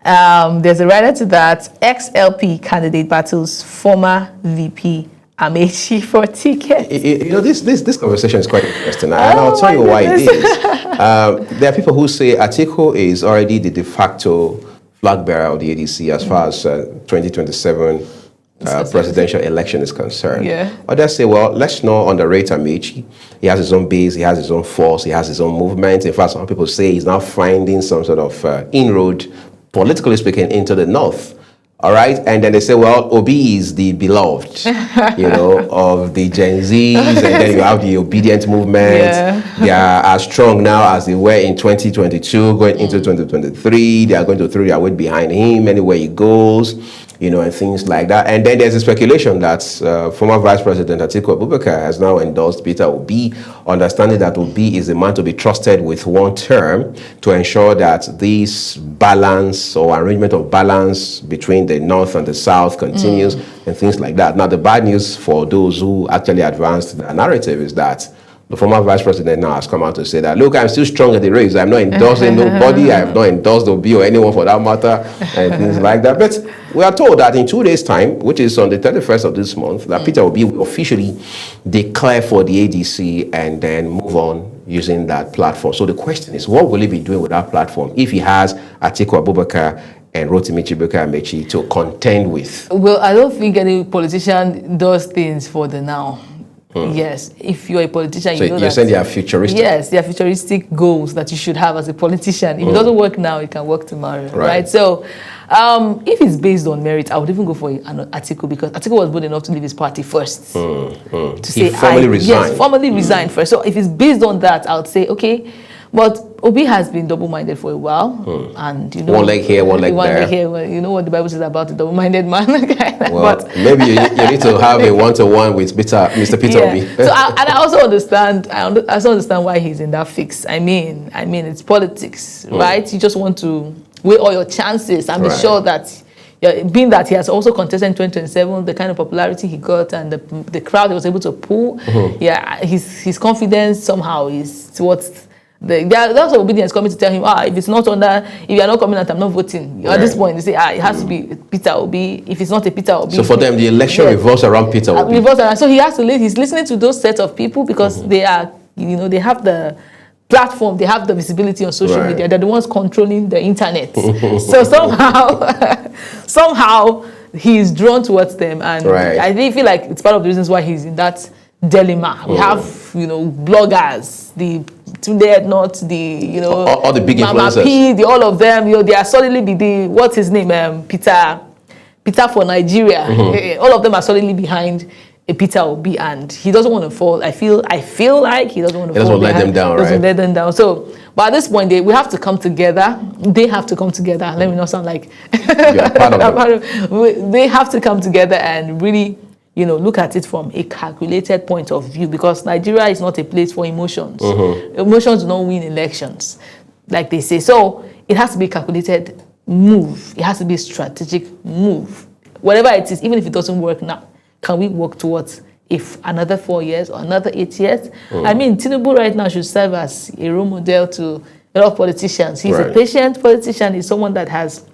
There's a writer to that. Ex-LP candidate battles former VP Amaechi for ticket. You know, this conversation is quite interesting, and I'll tell you why it is. There are people who say Atiku is already the de facto flag bearer of the ADC as far as 2027 presidential election is concerned. Yeah. Others say, well, let's not underrate Amaechi. He has his own base, he has his own force, he has his own movement. In fact, some people say he's now finding some sort of inroad, politically speaking, into the north. All right, and then they say, well, Obi is the beloved, you know, of the Gen Zs, and then you have the obedient movement. Yeah. They are as strong now as they were in 2022, going into 2023. They are going to throw their weight behind him anywhere he goes, you know, and things like that. And then there's a speculation that former Vice President Atiku Abubakar has now endorsed Peter Obi, understanding that Obi is a man to be trusted with one term to ensure that this balance or arrangement of balance between the North and the South continues and things like that. Now, the bad news for those who actually advanced the narrative is that the former Vice President now has come out to say that, look, I'm still strong in the race. I'm not endorsing nobody. I have not endorsed Obi or anyone for that matter, and things like that. But we are told that in 2 days' time, which is on the 31st of this month, that Peter Obi will officially declare for the ADC and then move on using that platform. So the question is, what will he be doing with that platform if he has Atiku Abubakar and Rotimi Amaechi to contend with? Well, I don't think any politician does things for the now. Yes, if you're a politician, so you know you're saying they are futuristic? Yes, they are futuristic goals that you should have as a politician. If it doesn't work now, it can work tomorrow, right? So, if it's based on merit, I would even go for an Atiku, because Atiku was bold enough to leave his party first. To say, formally resigned. Yes, formally resigned first. So if it's based on that, I would say, okay. But Obi has been double-minded for a while, and you know, one leg here, one leg there. One leg here. Well, you know what the Bible says about the double-minded man. Well, but maybe you need to have a one-to-one with Mr. Peter Obi. So I also understand. I also understand why he's in that fix. I mean, it's politics, right? You just want to weigh all your chances and be sure that, being that he has also contested in 2027, the kind of popularity he got and the crowd he was able to pull, his confidence somehow is towards. That's what obedience coming to tell him, if it's not if you are not coming out, I'm not voting. At this point, they say, it has to be Peter Obi. If it's not a Peter Obi. So for them, the election revolves around Peter Obi. So he has to he's listening to those set of people because they are, they have the platform, they have the visibility on social media. They're the ones controlling the internet. So somehow he's drawn towards them. And I feel like it's part of the reasons why he's in that dilemma. We have, bloggers, the Tunde not the, all the big Mama influencers. P, all of them, they are solidly what's his name, Peter for Nigeria. All of them are solidly behind a Peter Obi, and he doesn't want to fall. I feel like he doesn't want to fall. Doesn't let them down, doesn't let them down. So, but at this point, we have to come together. They have to come together. Let me not sound like they have to come together and really, look at it from a calculated point of view, because Nigeria is not a place for emotions. Emotions do not win elections, like they say. So it has to be a calculated move. It has to be a strategic move. Whatever it is, even if it doesn't work now, can we work towards if another 4 years or another 8 years. I mean, Tinubu right now should serve as a role model to a lot of politicians. He's a patient politician. He's someone that has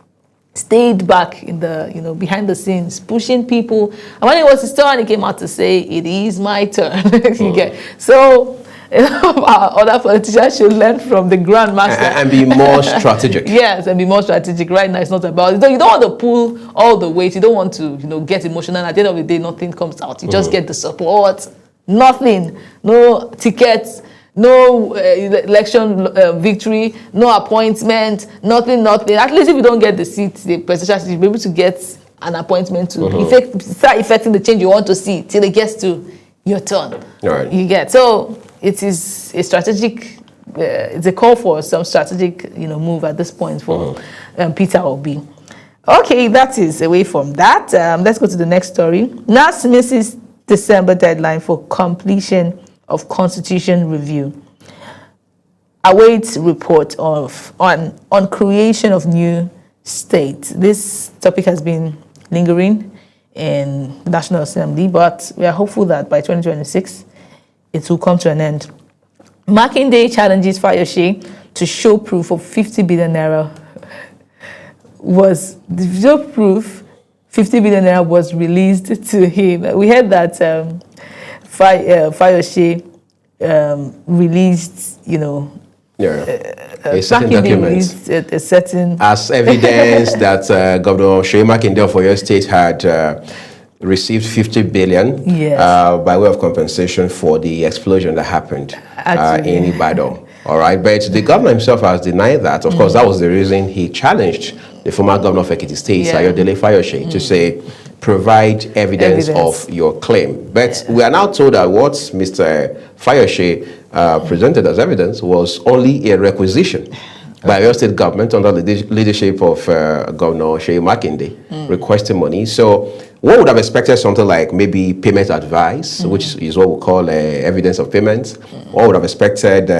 stayed back in the, behind the scenes, pushing people. And when it was his turn, he came out to say, "It is my turn." You get so. Our other politicians should learn from the grandmaster and be more strategic. Yes, and be more strategic. Right now, it's not about. You don't want to pull all the weight. You don't want to, get emotional. At the end of the day, nothing comes out. You just get the support. Nothing. No tickets. No election victory. No appointment. Nothing. At least if you don't get the seat, the presidential seat, you'll be able to get an appointment to start effecting the change you want to see till it gets to your turn. Right. You get so. It is a strategic, it's a call for some strategic, move at this point for Peter Obi. Okay, that is away from that. Let's go to the next story. NAS misses December deadline for completion of constitution review. Awaits report on creation of new state. This topic has been lingering in the National Assembly, but we are hopeful that by 2026, it will come to an end. Makinde challenges Fayose to show proof of 50 billion naira. The video proof 50 billion naira was released to him. We heard that Fayose released, a certain document a certain as evidence that Governor Seyi Makinde of Oyo State had received 50 billion by way of compensation for the explosion that happened in Ibadan. All right, but the governor himself has denied that. Of course, that was the reason he challenged the former governor of Ekiti State, Ayodele Fayose, to say, provide evidence of your claim. But we are now told that what Mr. Fayose presented as evidence was only a requisition by Oyo State government under the leadership of Governor Seyi Makinde requesting money. So one would have expected something like maybe payment advice, which is what we call evidence of payment. One would have expected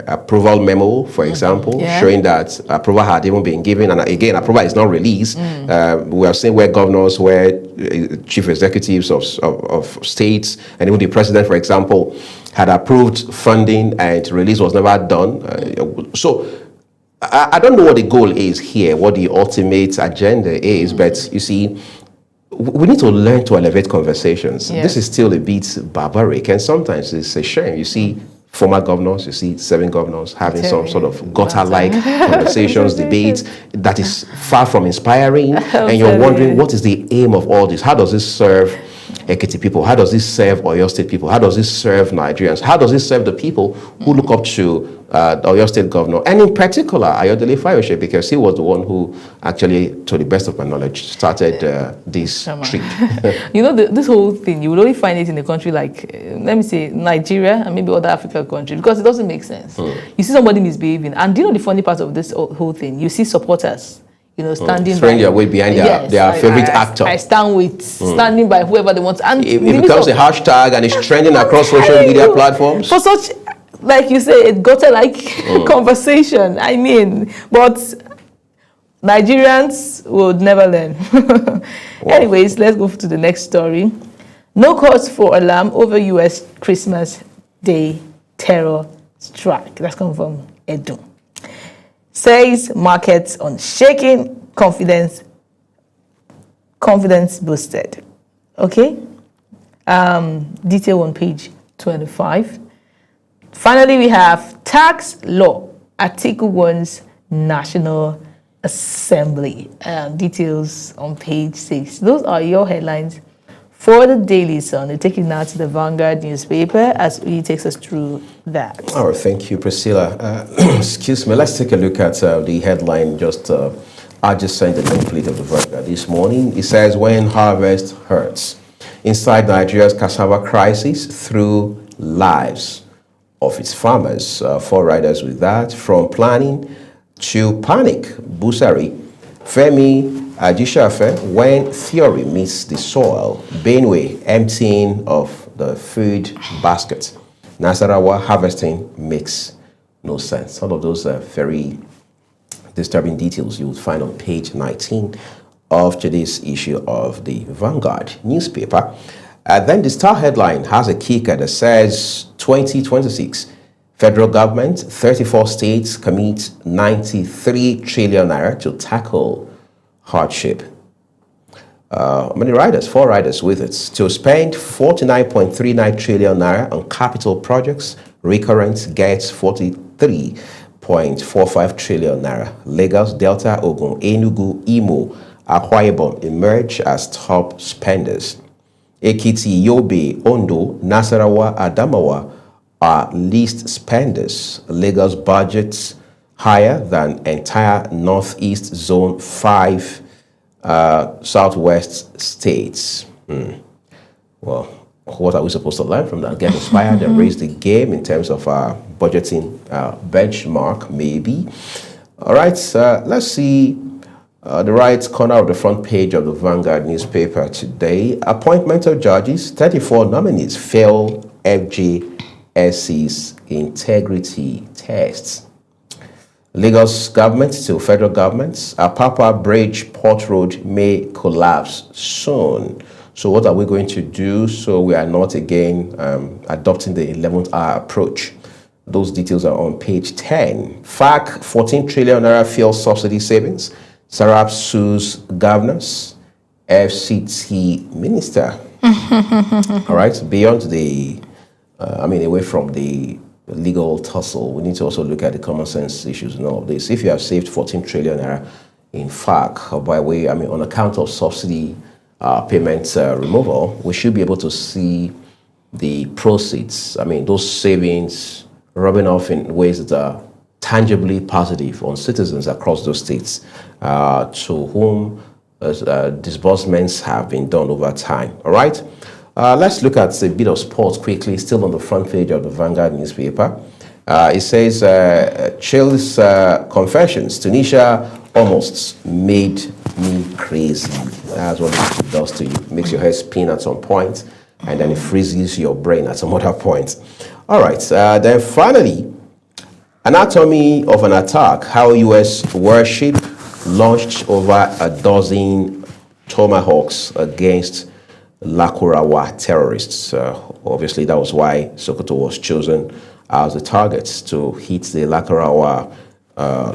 approval memo, for example, showing that approval had even been given. And again, approval is not released. We have seen where governors, where chief executives of states, and even the president, for example, had approved funding and release was never done. So I don't know what the goal is here, what the ultimate agenda is, but you see, we need to learn to elevate conversations. This is still a bit barbaric, and sometimes it's a shame. You see former governors, you see 7 governors having some sort of gutter-like conversations, debates that is far from inspiring, and you're wondering, what is the aim of all this? How does this serve Ekiti people? How does this serve Oyo State people? How does this serve Nigerians? How does this serve the people who look up to the Oyo State governor, and in particular Ayodele Fayose, because he was the one who actually, to the best of my knowledge, started this trip. This whole thing, you will only find it in a country like, let me say, Nigeria and maybe other African countries, because it doesn't make sense. You see somebody misbehaving, and do you know the funny part of this whole thing? You see supporters, standing throwing their weight behind their favorite actor. I stand with standing by whoever they want. And it becomes a hashtag and it's trending across social media platforms. For such, like you say, it got a conversation. I mean, but Nigerians would never learn. Anyways, let's go to the next story. No cause for alarm over U.S. Christmas Day terror strike. That's coming from Edo. Says markets on shaking, confidence boosted. Okay? Detail on page 25. Finally, we have tax law. Article 1's National Assembly. Details on page 6. Those are your headlines for the Daily Sun. We take it now to the Vanguard newspaper as he takes us through that. Oh, thank you, Priscilla. Excuse me. Let's take a look at the headline. I just sent the template of the Vanguard this morning. It says, when harvest hurts. Inside Nigeria's cassava crisis through lives of its farmers. 4 riders with that. From planning to panic. Busari. Femi Ajishafe, when theory meets the soil. Benue, emptying of the food basket. Nasarawa, harvesting makes no sense. All of those are very disturbing details you will find on page 19 of today's issue of the Vanguard newspaper. Then the Star headline has a kicker that says 2026. Federal government, 34 states commit 93 trillion naira to tackle hardship. Many riders, 4 riders with it, to spend 49.39 trillion naira on capital projects. Recurrent gets 43.45 trillion naira. Lagos, Delta, Ogun, Enugu, Imo, Akwa Ibom emerge as top spenders. Ekiti, Yobe, Ondo, Nasarawa, Adamawa are least spenders. Lagos budgets higher than entire Northeast Zone 5 Southwest states. Well, what are we supposed to learn from that? Get inspired and raise the game in terms of budgeting benchmark, maybe. All right, let's see the right corner of the front page of the Vanguard newspaper today. Appointment of judges, 34 nominees fail FJSC's integrity tests. Lagos government to federal governments. Apapa Bridge Port Road may collapse soon. So what are we going to do so we are not again adopting the 11th hour approach? Those details are on page 10. FAC 14 trillion naira fuel subsidy savings. Sarab sues governors. FCT minister. All right, beyond the, away from the legal tussle, we need to also look at the common sense issues in all of this. If you have saved 14 trillion naira in FAC by way, on account of subsidy payment removal, we should be able to see the proceeds, those savings rubbing off in ways that are tangibly positive on citizens across those states to whom disbursements have been done over time. All right. Let's look at a bit of sports quickly, still on the front page of the Vanguard newspaper. It says, Chill's confessions, Tunisia almost made me crazy. That's what it does to you. It makes your head spin at some point, and then it freezes your brain at some other point. All right, then finally, anatomy of an attack, how U.S. warship launched over a dozen tomahawks against Lakurawa terrorists. Obviously, that was why Sokoto was chosen as the target to hit the Lakurawa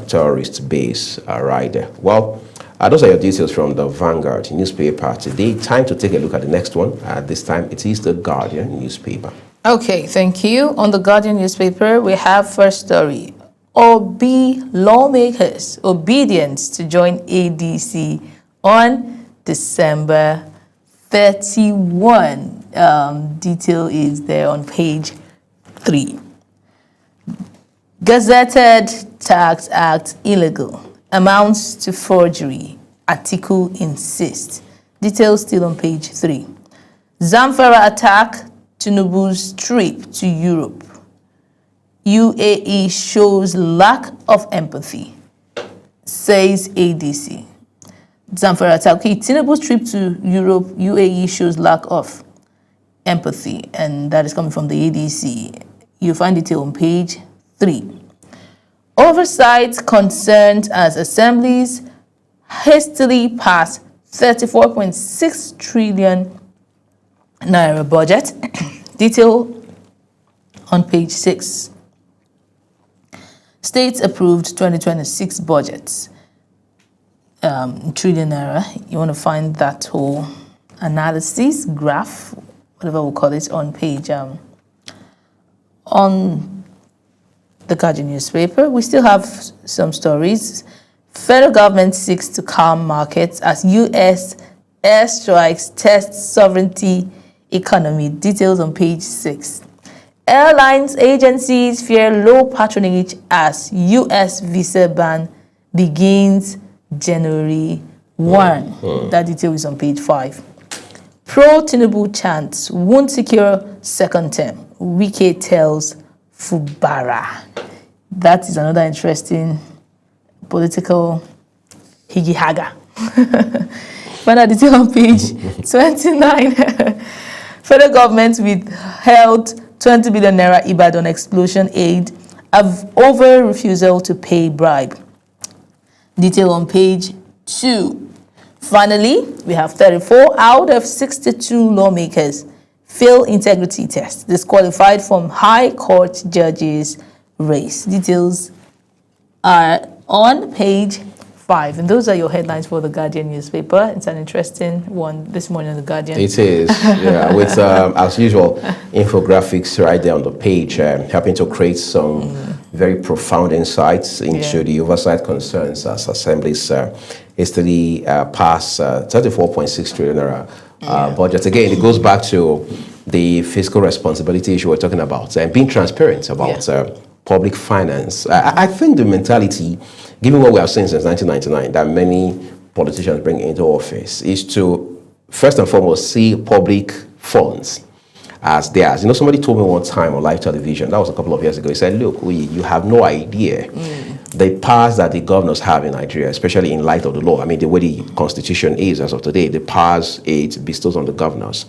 terrorist base right there. Well, those are your details from the Vanguard newspaper today. Time to take a look at the next one. This time, it is the Guardian newspaper. Okay, thank you. On the Guardian newspaper, we have first story. Obi lawmakers obedience to join ADC on December 31. Detail is there on page 3. Gazetted Tax Act illegal. Amounts to forgery. Atiku insists. Details still on page 3. Zamfara attack. Tinubu's trip to Europe. UAE shows lack of empathy, says ADC. Zamfara attack. Okay, Tinubu's trip to Europe, UAE shows lack of empathy, and that is coming from the ADC. You'll find detail on page 3. Oversight concerns as assemblies hastily pass 34.6 trillion naira budget. Detail on page 6. States approved 2026 budgets. Trillion naira. You want to find that whole analysis, graph, whatever we'll call it, on page on the Guardian newspaper. We still have some stories. Federal government seeks to calm markets as U.S. airstrikes test sovereignty economy. Details on page 6. Airlines agencies fear low patronage as U.S. visa ban begins January 1. That detail is on page 5. Pro-Tinubu chants won't secure second term. Wike tells Fubara. That is another interesting political higi-haga. Find that detail on page 29. Federal government withheld 20 billion naira Ibadan explosion aid over refusal to pay bribe. Detail on page 2. Finally, we have 34 out of 62 lawmakers fail integrity test, disqualified from High Court judges race. Details are on page 5, and those are your headlines for the Guardian newspaper. It's an interesting one this morning on the Guardian. It is, yeah, with as usual infographics right there on the page, helping to create some very profound insights into the oversight concerns as assemblies hastily pass 34.6 trillion naira budget. Again, it goes back to the fiscal responsibility issue we're talking about and being transparent about public finance. I think the mentality, given what we have seen since 1999, that many politicians bring into office, is to first and foremost see public funds as theirs. You know, somebody told me one time on live television, that was a couple of years ago, he said, look, you have no idea the powers that the governors have in Nigeria, especially in light of the law. I mean, the way the constitution is as of today, the powers it bestows on the governors.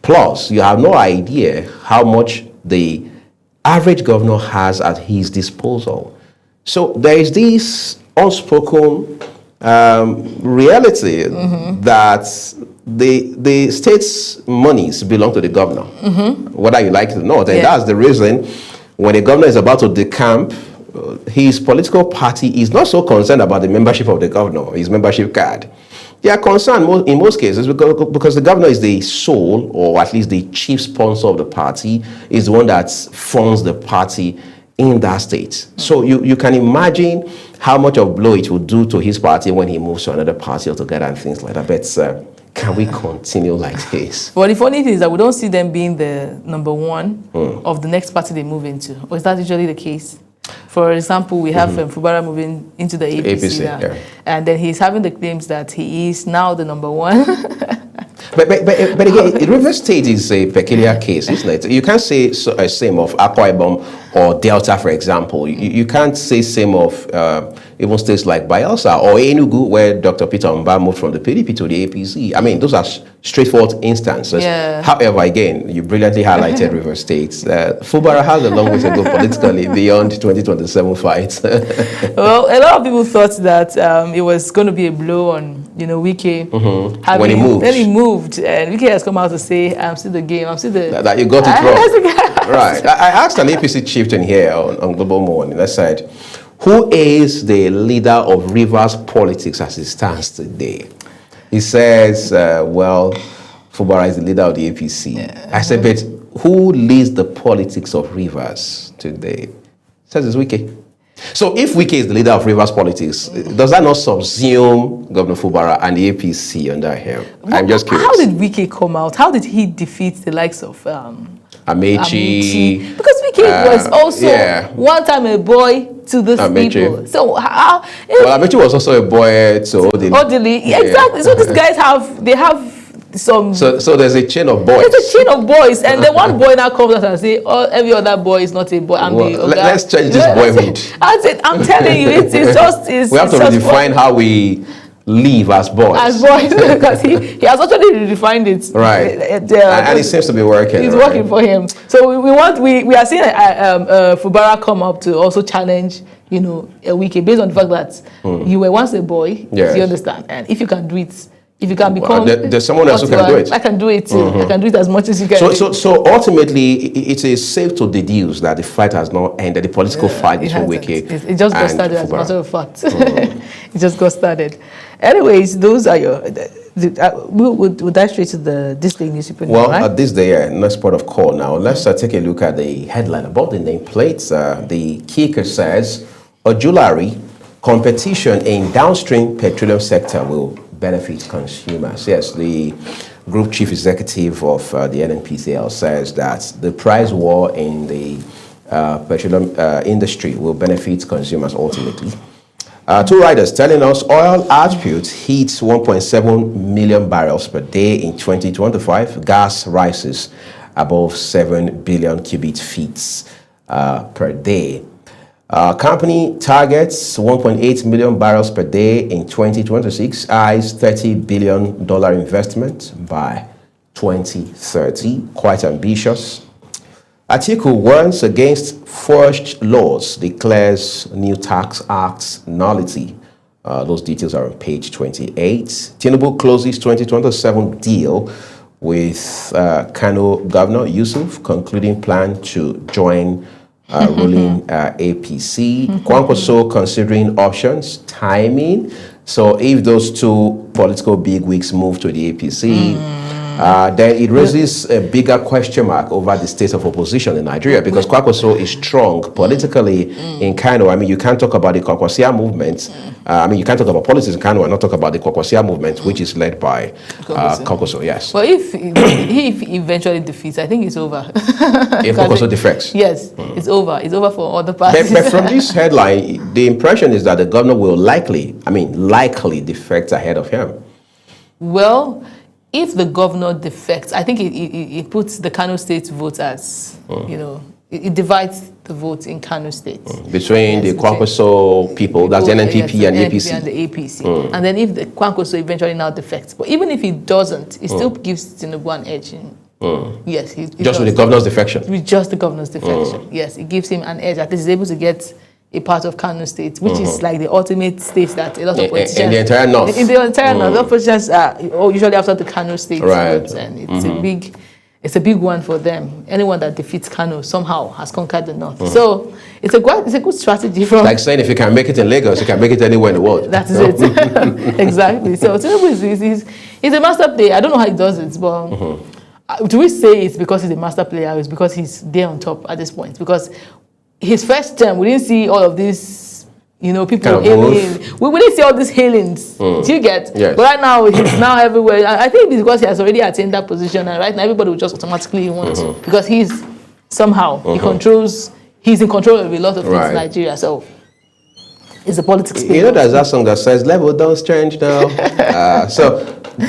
Plus, you have no idea how much the average governor has at his disposal. So there is this unspoken reality that the state's monies belong to the governor, whether you like it or not. And that's the reason when a governor is about to decamp, his political party is not so concerned about the membership of the governor, his membership card. They are concerned in most cases because the governor is the sole, or at least the chief sponsor of the party, is the one that funds the party in that state. So you can imagine how much of blow it will do to his party when he moves to another party altogether and things like that. But can we continue like this? Well, the funny thing is that we don't see them being the number one of the next party they move into. Or is that usually the case? For example, we have Fubara moving into the APC now, and then he's having the claims that he is now the number one. But again, River State is a peculiar case, isn't it? You can't say same of Akwa Ibom or Delta, for example. You can't say same of even states like Bayelsa or Enugu, where Dr. Peter Mba moved from the PDP to the APC. I mean, those are straightforward instances. However, again, you brilliantly highlighted River State. Fubara has a long way to go politically beyond 2027 fights. Well, a lot of people thought that it was going to be a blow on, Wike. When he moved. Then he moved, and Wike has come out to say, I'm still the game, I'm still the... That you got it wrong. Right. I asked an APC chieftain here on Global Morning. I said, who is the leader of Rivers politics as it stands today? He says, well, Fubara is the leader of the APC. I said, but who leads the politics of Rivers today? He says it's Wike. So if Wike is the leader of Rivers politics, does that not subsume Governor Fubara and the APC under him? I'm just curious. How did Wike come out? How did he defeat the likes of Amechi? Because Wike was also one time a boy to those people. So how? Well, Amechi was also a boy to Odili. Odili, exactly. So these guys have some. So there's a chain of boys. There's a chain of boys, and then one boy now comes out and say, "Oh, every other boy is not a boy." Let's change this boyhood. I'm telling you, it's just. We have to redefine how we live as boys. As boys, because he has actually redefined it. Right. And it seems to be working. It's working for him. So we are seeing Fubara come up to also challenge, a Wike based on the fact that you were once a boy. Yes. You understand, and if you can do it. If you can become... there's someone else who can do it. I can do it too. I can do it as much as you can. So ultimately, it is safe to deduce that the fight has not ended, the political fight between Wike It just got started, as a matter of fact. It just got started. Anyways, those are your... We'll dive straight to this day newspaper. Well, at this day, next part of call now, let's take a look at the headline about the nameplates. The kicker says, Ojulari, competition in downstream petroleum sector will benefit consumers. Yes, the group chief executive of the NNPCL says that the price war in the petroleum industry will benefit consumers ultimately. Two writers telling us oil output hits 1.7 million barrels per day in 2025. Gas rises above 7 billion cubic feet per day. Company targets 1.8 million barrels per day in 2026, eyes $30 billion investment by 2030. Quite ambitious. Atiku warns against forged laws, declares new tax acts nullity. Those details are on page 28. Tinubu closes 2027 deal with Kano Governor Yusuf concluding plan to join ruling APC. Kwankwaso considering options, timing. So if those two political bigwigs move to the APC, then it raises a bigger question mark over the state of opposition in Nigeria, because Kwankwaso is strong politically in Kano. I mean, you can't talk about the Kwankwasia movement. I mean, you can't talk about politics in Kano and not talk about the Kwankwasia movement, which is led by Kwankwaso, yes. But if he eventually defeats, I think it's over. If Kwankwaso defects? Yes, it's over. It's over for other parties. But from this headline, the impression is that the governor will likely defect ahead of him. Well, if the governor defects, I think it puts the Kano State voters, it divides the votes in Kano State. Between the Kwankwaso people, that's the NNPP and APC. And the APC. And then if the Kwankwaso eventually now defects, but even if he doesn't, it still gives Tinubu an edge. Yes. Just with the governor's defection? With just the governor's defection, yes. It gives him an edge. At least he's able to get a part of Kano State, which is like the ultimate state that a lot of politicians... In the entire north. In the entire north. A lot of politicians are usually after the Kano State. Right. And it's a big one for them. Anyone that defeats Kano somehow has conquered the north. So it's a good strategy from... Like saying if you can make it in Lagos, you can make it anywhere in the world. That is it. Exactly. So Tinubu he's a master player. I don't know how he does it, but do we say it's because he's a master player or it's because he's there on top at this point? Because his first term, we didn't see all of this, people hailing. We didn't see all these hailings. Do you get? Yes. But right now, he's now everywhere. I think it's because he has already attained that position, and right now everybody will just automatically want to, because he's somehow, he's in control of a lot of things in Nigeria, so it's a politics. There's that song that says, level don't change now. So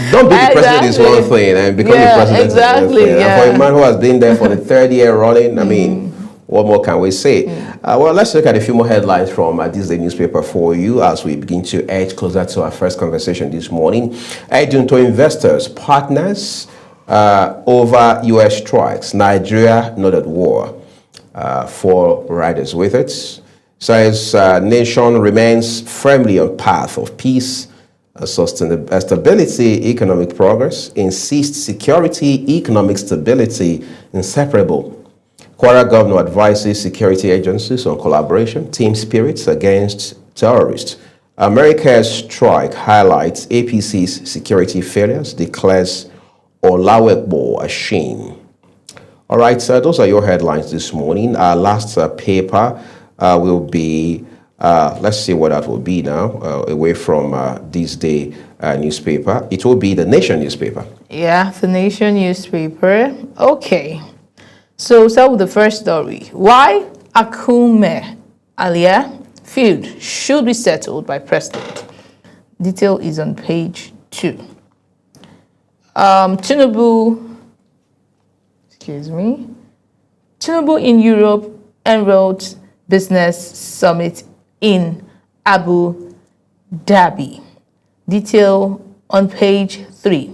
don't be the president is one thing, and become the president is another thing. And for a man who has been there for the third year running, I mean, what more can we say? Well, let's look at a few more headlines from this day newspaper for you as we begin to edge closer to our first conversation this morning. Urging to investors, partners over U.S. strikes. Nigeria not at war. 4 riders with it. Says nation remains firmly on path of peace, stability, economic progress. Insists security, economic stability inseparable. Kwara governor advises security agencies on collaboration, team spirits against terrorists. America's strike highlights APC's security failures, declares Olawekbo a shame. All right, those are your headlines this morning. Our last paper will be, let's see what that will be now, away from this day newspaper. It will be the Nation newspaper. Yeah, the Nation newspaper. Okay. So start with the first story. Why Akume Alia feud should be settled by president. Detail is on page 2. Tinubu in Europe enrolled business summit in Abu Dhabi. Detail on page 3.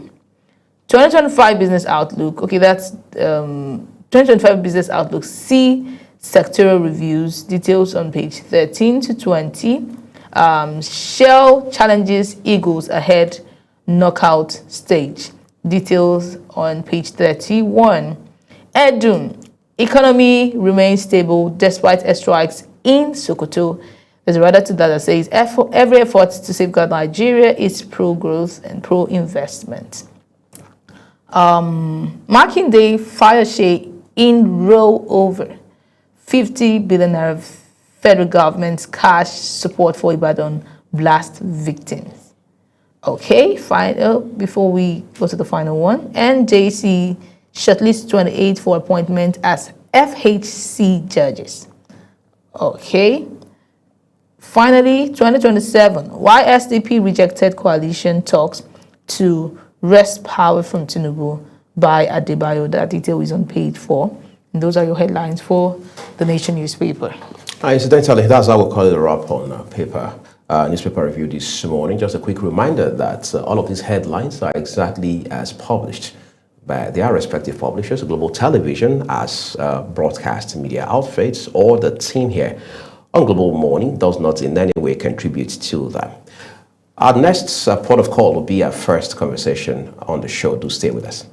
2025 business outlook. Okay, that's 2025 business outlook. See sectoral reviews. Details on page 13 to 20. Shell challenges Eagles ahead knockout stage. Details on page 31. Edun, economy remains stable despite airstrikes in Sokoto. There's a writer to that says every effort to safeguard Nigeria is pro-growth and pro-investment. Marking day fire shade in rollover. 50 billion naira federal government cash support for Ibadan blast victims. Okay, final before we go to the final one. NJC shortlist 28 for appointment as FHC judges. Okay. Finally, 2027. Why SDP rejected coalition talks to wrest power from Tinubu by Adebayo. That detail is on page 4. And those are your headlines for the Nation newspaper. Incidentally, that's how we call it a wrap on newspaper review this morning. Just a quick reminder that all of these headlines are exactly as published by their respective publishers, Global Television as broadcast media outfits, or the team here on Global Morning does not in any way contribute to them. Our next port of call will be our first conversation on the show. Do stay with us.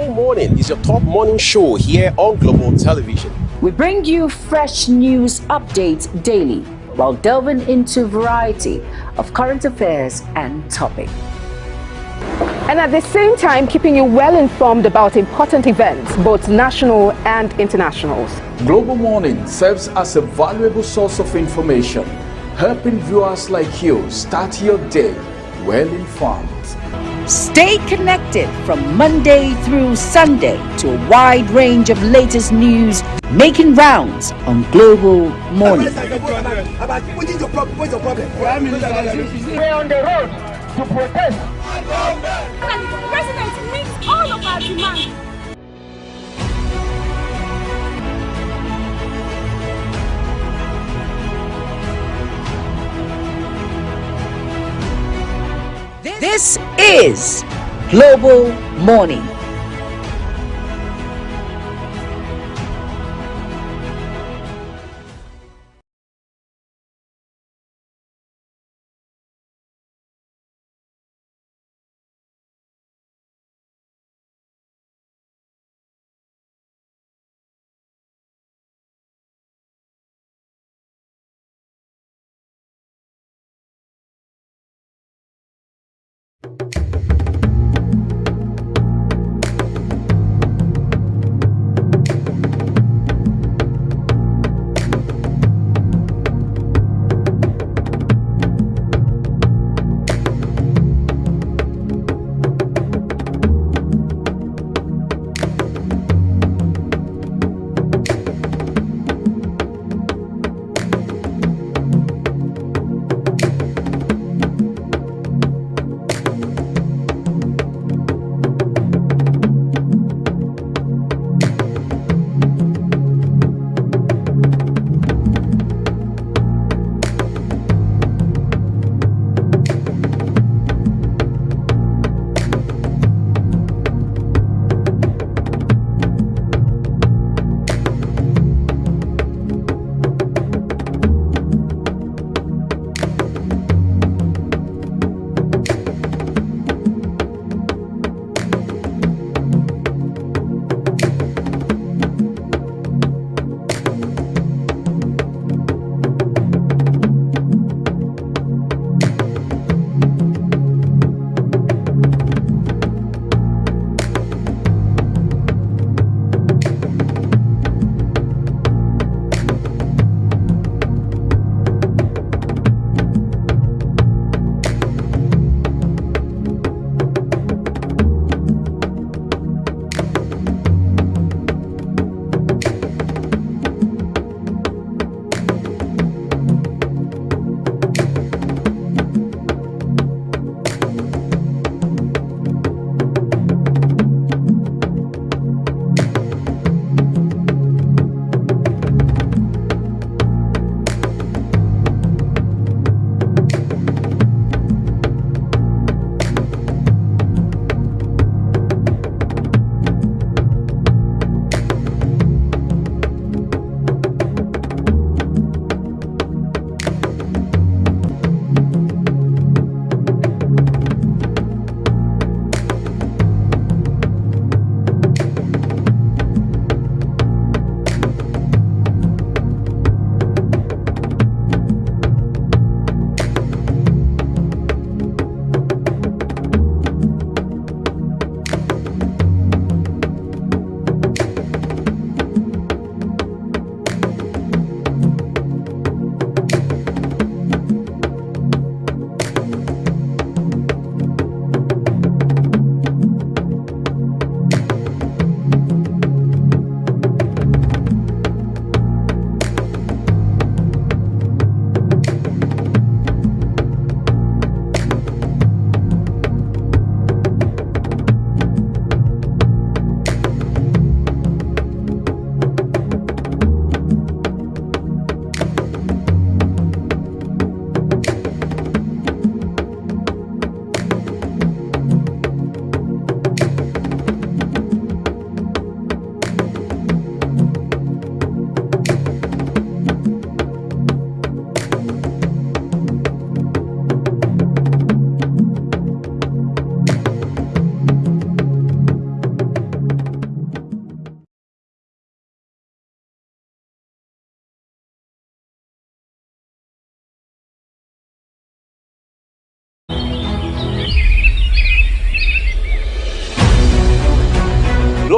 Global Morning is your top morning show here on Global Television. We bring you fresh news updates daily while delving into a variety of current affairs and topics. And at the same time, keeping you well informed about important events, both national and internationals. Global Morning serves as a valuable source of information, helping viewers like you start your day well informed. Stay connected from Monday through Sunday to a wide range of latest news making rounds on Global Morning. We're on the road to protest. The president meets all of our demands. This is Global Morning.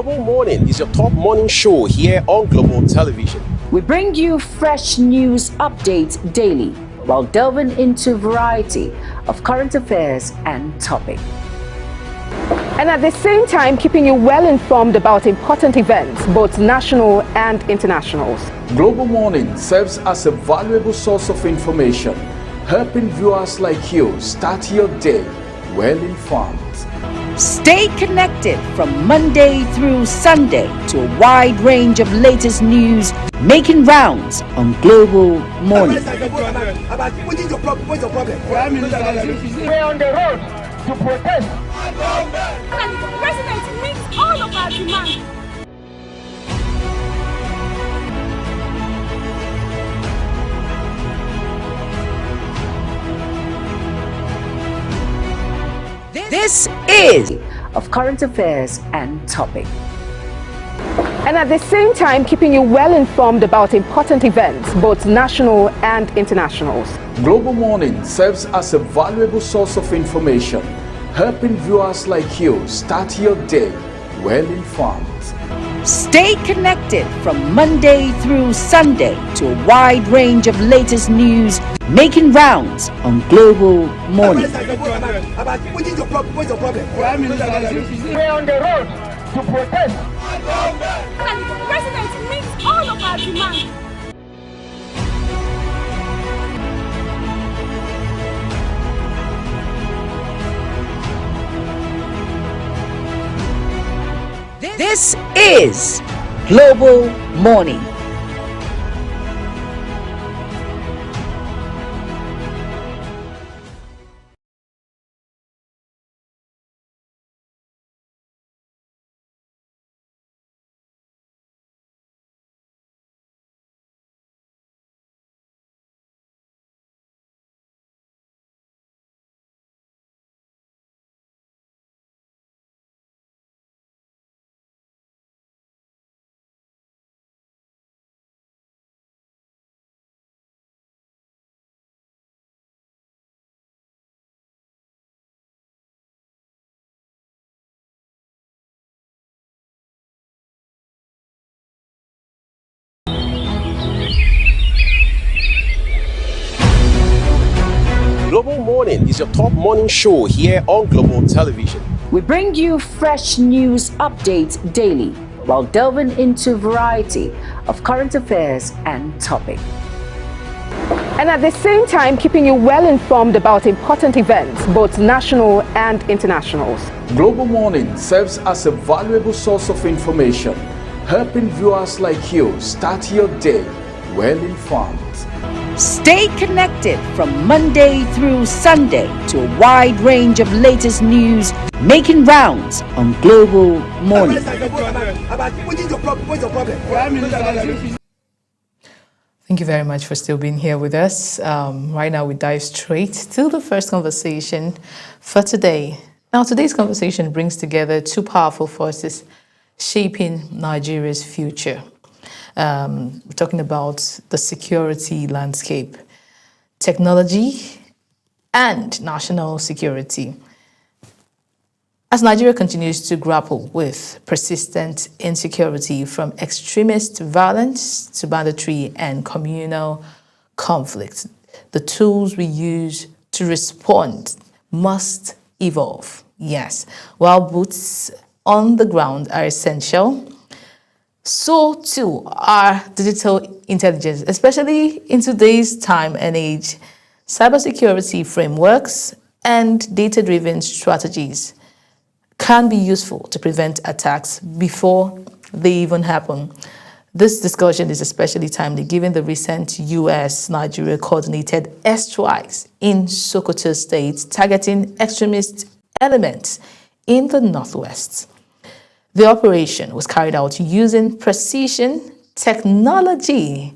Global Morning is your top morning show here on Global Television. We bring you fresh news updates daily while delving into a variety of current affairs and topics. And at the same time, keeping you well informed about important events, both national and internationals. Global Morning serves as a valuable source of information, helping viewers like you start your day well informed. Stay connected from Monday through Sunday to a wide range of latest news making rounds on Global Morning. We're on the road to protest. And the president meets all of our demands. This is of current affairs and topics. And at the same time, keeping you well informed about important events, both national and internationals. Global Morning serves as a valuable source of information, helping viewers like you start your day well informed. Stay connected from Monday through Sunday to a wide range of latest news making rounds on Global Morning. We're on the road to protest. And the president meets all of our demands. This is Global Morning. Global Morning is your top morning show here on Global Television. We bring you fresh news updates daily while delving into a variety of current affairs and topics. And at the same time, keeping you well informed about important events, both national and internationals. Global Morning serves as a valuable source of information, helping viewers like you start your day well informed. Stay connected from Monday through Sunday to a wide range of latest news making rounds on Global Morning. Thank you very much for still being here with us. Right now, we dive straight to the first conversation for today. Now, today's conversation brings together two powerful forces shaping Nigeria's future. We're talking about the security landscape, technology, and national security. As Nigeria continues to grapple with persistent insecurity from extremist violence to banditry and communal conflict, the tools we use to respond must evolve. Yes, while boots on the ground are essential, so too are digital intelligence, especially in today's time and age. Cybersecurity frameworks and data-driven strategies can be useful to prevent attacks before they even happen. This discussion is especially timely given the recent US-Nigeria coordinated airstrikes in Sokoto State targeting extremist elements in the northwest. The operation was carried out using precision, technology,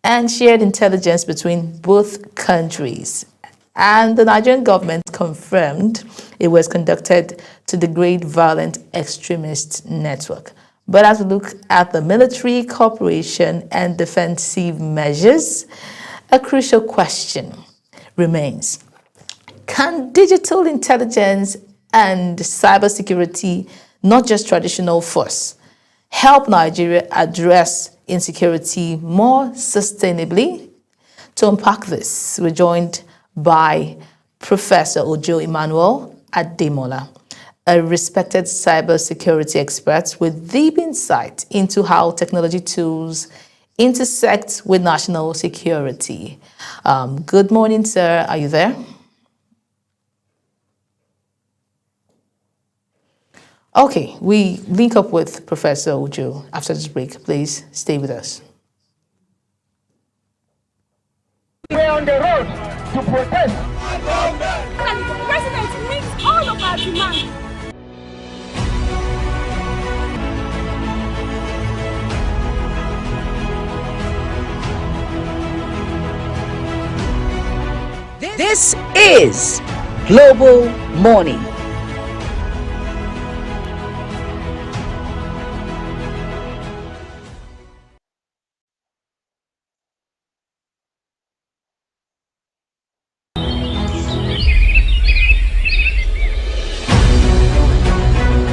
and shared intelligence between both countries. And the Nigerian government confirmed it was conducted to degrade violent extremist network. But as we look at the military cooperation and defensive measures, a crucial question remains. Can digital intelligence and cybersecurity, not just traditional force, help Nigeria address insecurity more sustainably? To unpack this, we're joined by Professor Ojo Emmanuel Ademola, a respected cybersecurity expert with deep insight into how technology tools intersect with national security. Good morning, sir. Are you there? Okay, we link up with Professor Ojo after this break. Please stay with us. We're on the road to protest. And the president meets all of our demands. This is Global Morning.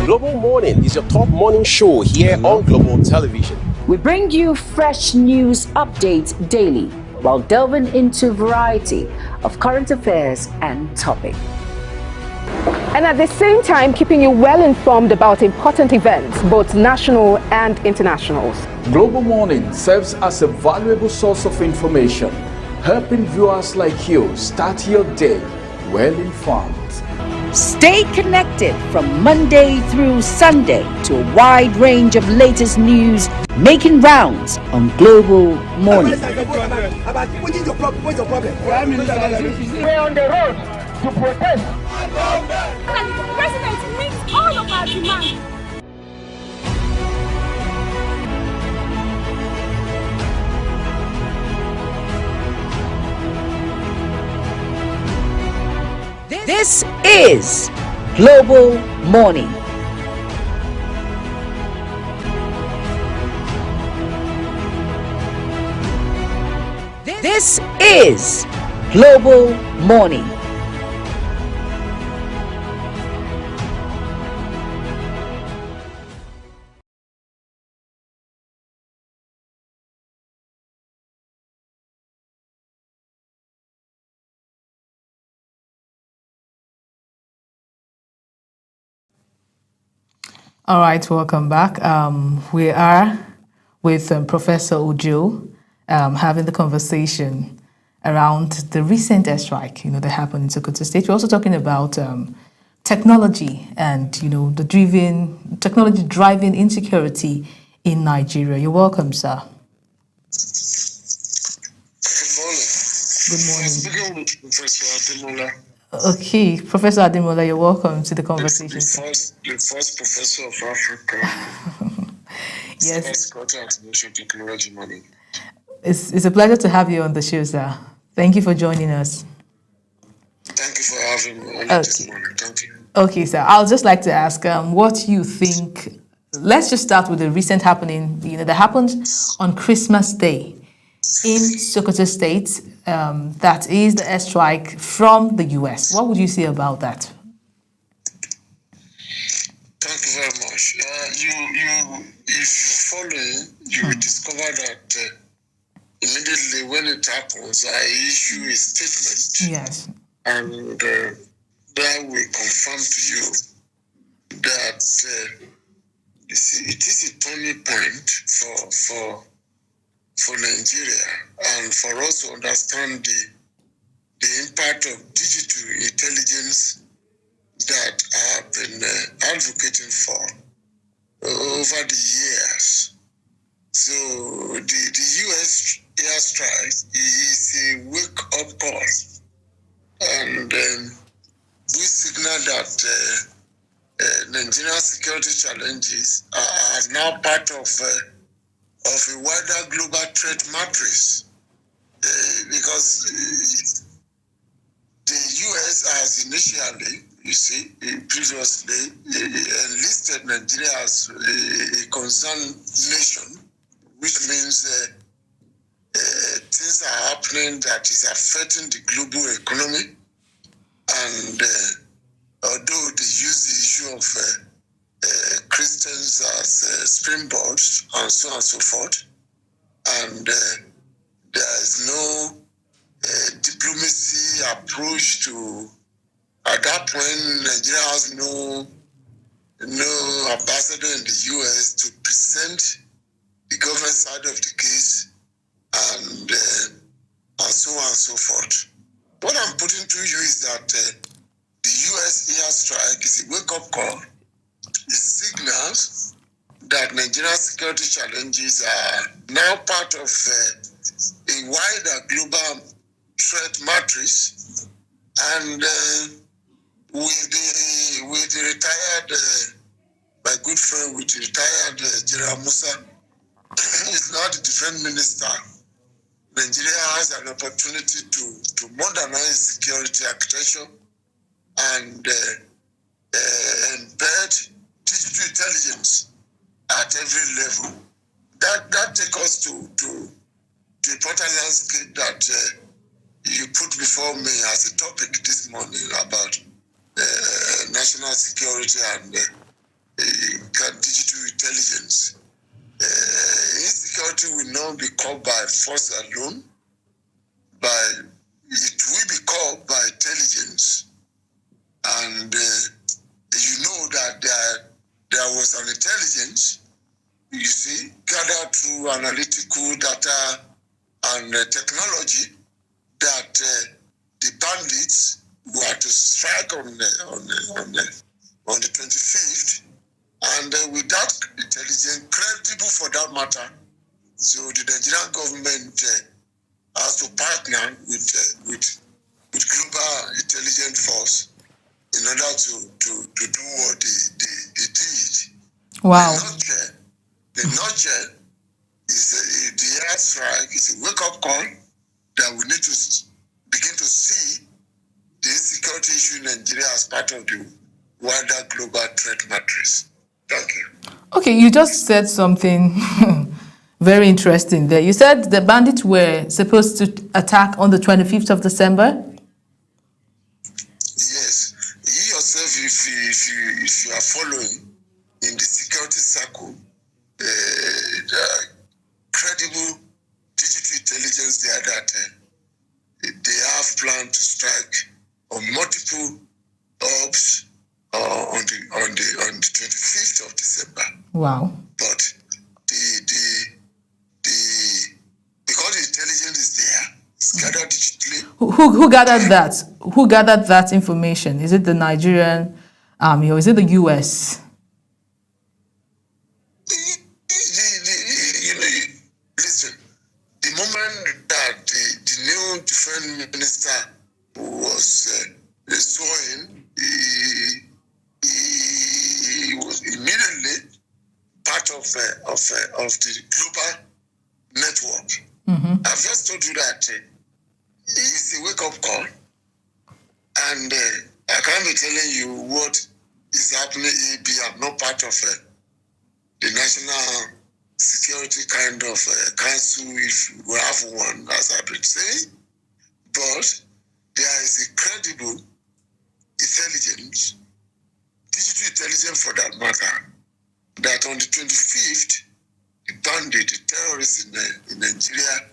Global Morning is your top morning show here on Global Television. We bring you fresh news updates daily while delving into a variety of current affairs and topics. And at the same time, keeping you well informed about important events, both national and internationals. Global Morning serves as a valuable source of information, helping viewers like you start your day well informed. Stay connected from Monday through Sunday to a wide range of latest news making rounds on Global Morning. We're on the road to protest. And the president meets all of our demands. This is Global Morning. This is Global Morning. All right, welcome back. We are with Professor Ojo having the conversation around the recent airstrike, that happened in Sokoto State. We're also talking about technology and, the technology driving insecurity in Nigeria. You're welcome, sir. Good morning. Good morning. Speaking with Professor Ademola. Okay, Professor Ademola, you're welcome to the conversation. The first professor of Africa. Yes. Cybersecurity and Information Technology Money. It's a pleasure to have you on the show, sir. Thank you for joining us. Thank you for having me on this morning. Thank you. Okay, sir. I'll just like to ask what you think. Let's just start with the recent happening, that happened on Christmas Day in Sokoto State. That is the airstrike from the US. What would you say about that? Thank you very much. If you follow, you will discover that immediately when it happens, I issue a statement. Yes. And that will confirm to you that it is a turning point for Nigeria, and for us to understand the impact of digital intelligence that I've been advocating for over the years. So the US airstrike is a wake-up call, and we signal that Nigerian security challenges are now part of a wider global threat matrix, because the US has initially, previously enlisted Nigeria as a concerned nation, which means things are happening that is affecting the global economy. And although they use the issue of Christians as springboards and so on and so forth. And there is no diplomacy approach to, at that point, Nigeria has no ambassador in the US to present the government side of the case and so on and so forth. What I'm putting to you is that the US airstrike is a wake-up call. It signals that Nigeria's security challenges are now part of a wider global threat matrix, and with the retired, my good friend, with the retired General Musa, who is now the defense minister, Nigeria has an opportunity to modernize security architecture and embed digital intelligence at every level. That takes us to the important landscape that you put before me as a topic this morning about national security and digital intelligence. Insecurity will not be caused by force alone, but it will be caused by intelligence. And you know that there was an intelligence, you see, gathered through analytical data and technology that the bandits were to strike on the 25th, and with that intelligence, credible for that matter. So the Nigerian government has to partner with global intelligence force in order to do what they did. Wow. The notcher is the airstrike is a wake-up call that we need to begin to see the insecurity issue in Nigeria as part of the wider global threat matrix. Thank you. Okay, you just said something very interesting there. You said the bandits were supposed to attack on the 25th of December? Yes. You yourself, if you are following in the security circle, the credible digital intelligence there that they have planned to strike on multiple orbs on the 25th of December. Wow. But because the intelligence is there, it's gathered digitally. Who gathered that? Who gathered that information? Is it the Nigerian army or is it the US? Listen, the moment that the new defense minister was sworn, he was immediately part of the global network. Mm-hmm. I've just told you that it's a wake-up call, and I can't be telling you what is happening. I'm not part of the national security kind of council, if we have one, as I've been saying, but there is a credible intelligence, digital intelligence for that matter, that on the 25th, the bandit, the terrorists in Nigeria,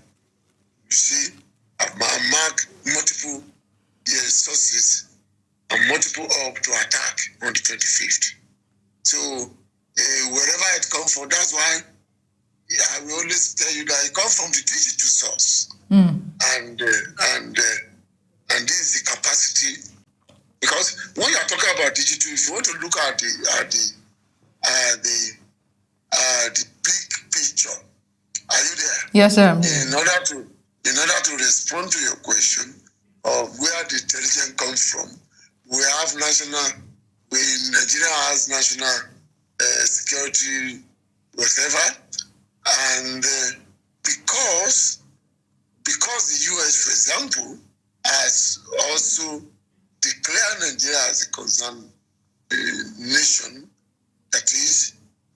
you see, have marked multiple sources and multiple up to attack on the 25th. So wherever it comes from, that's why I will always tell you that it comes from the digital source. And this is the capacity. Because when you are talking about digital, if you want to look at the big picture, are you there? Yes, sir. In order to respond to your question of where the intelligence comes from, Nigeria has national security whatever, and because the US, for example, has also declared Nigeria as a concerned nation, that is,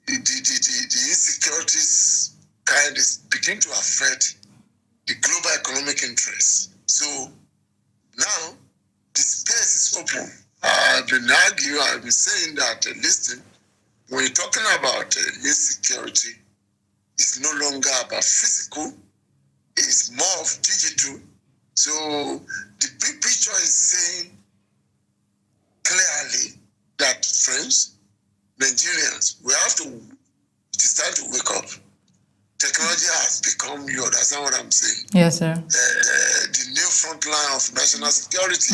the insecurities kind is beginning to affect the global economic interests. So now the space is open. I've been saying that, listen, when you're talking about insecurity, it's no longer about physical, it's more of digital. So the big picture is saying clearly that, friends, Nigerians, it is time to wake up. Technology has become, you understand what I'm saying? Yes, sir. The new front line of national security.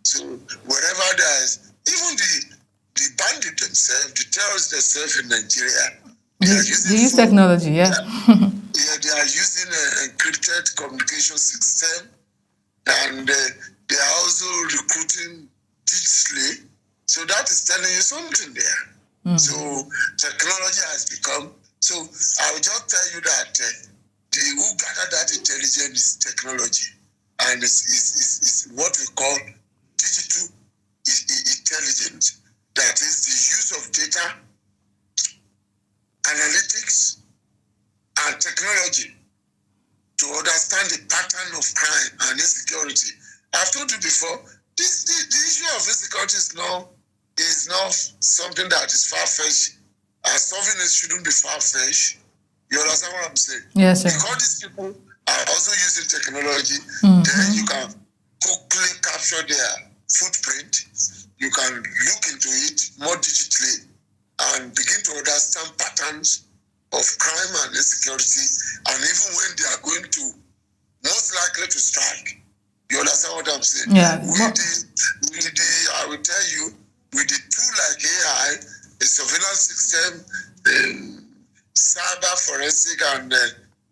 So wherever there is, even the bandits themselves, the terrorists themselves in Nigeria, they use technology, yeah. They are using an encrypted communication system, and they are also recruiting digitally. So that is telling you something there. So technology has become. So I will just tell you that who gathered that intelligence is technology, and it's what we call digital intelligence. That is the use of data, analytics, and technology to understand the pattern of crime and insecurity. I've told you before, the issue of insecurity is not something that is far-fetched. And solving it shouldn't be far-fetched. You understand what I'm saying? Yes, sir. Because these people are also using technology, then you can quickly capture their footprint. You can look into it more digitally and begin to understand patterns of crime and insecurity, and even when they are going to most likely to strike. You understand what I'm saying? Yeah. I will tell you, with the tool like AI, a surveillance system, cyber forensic, and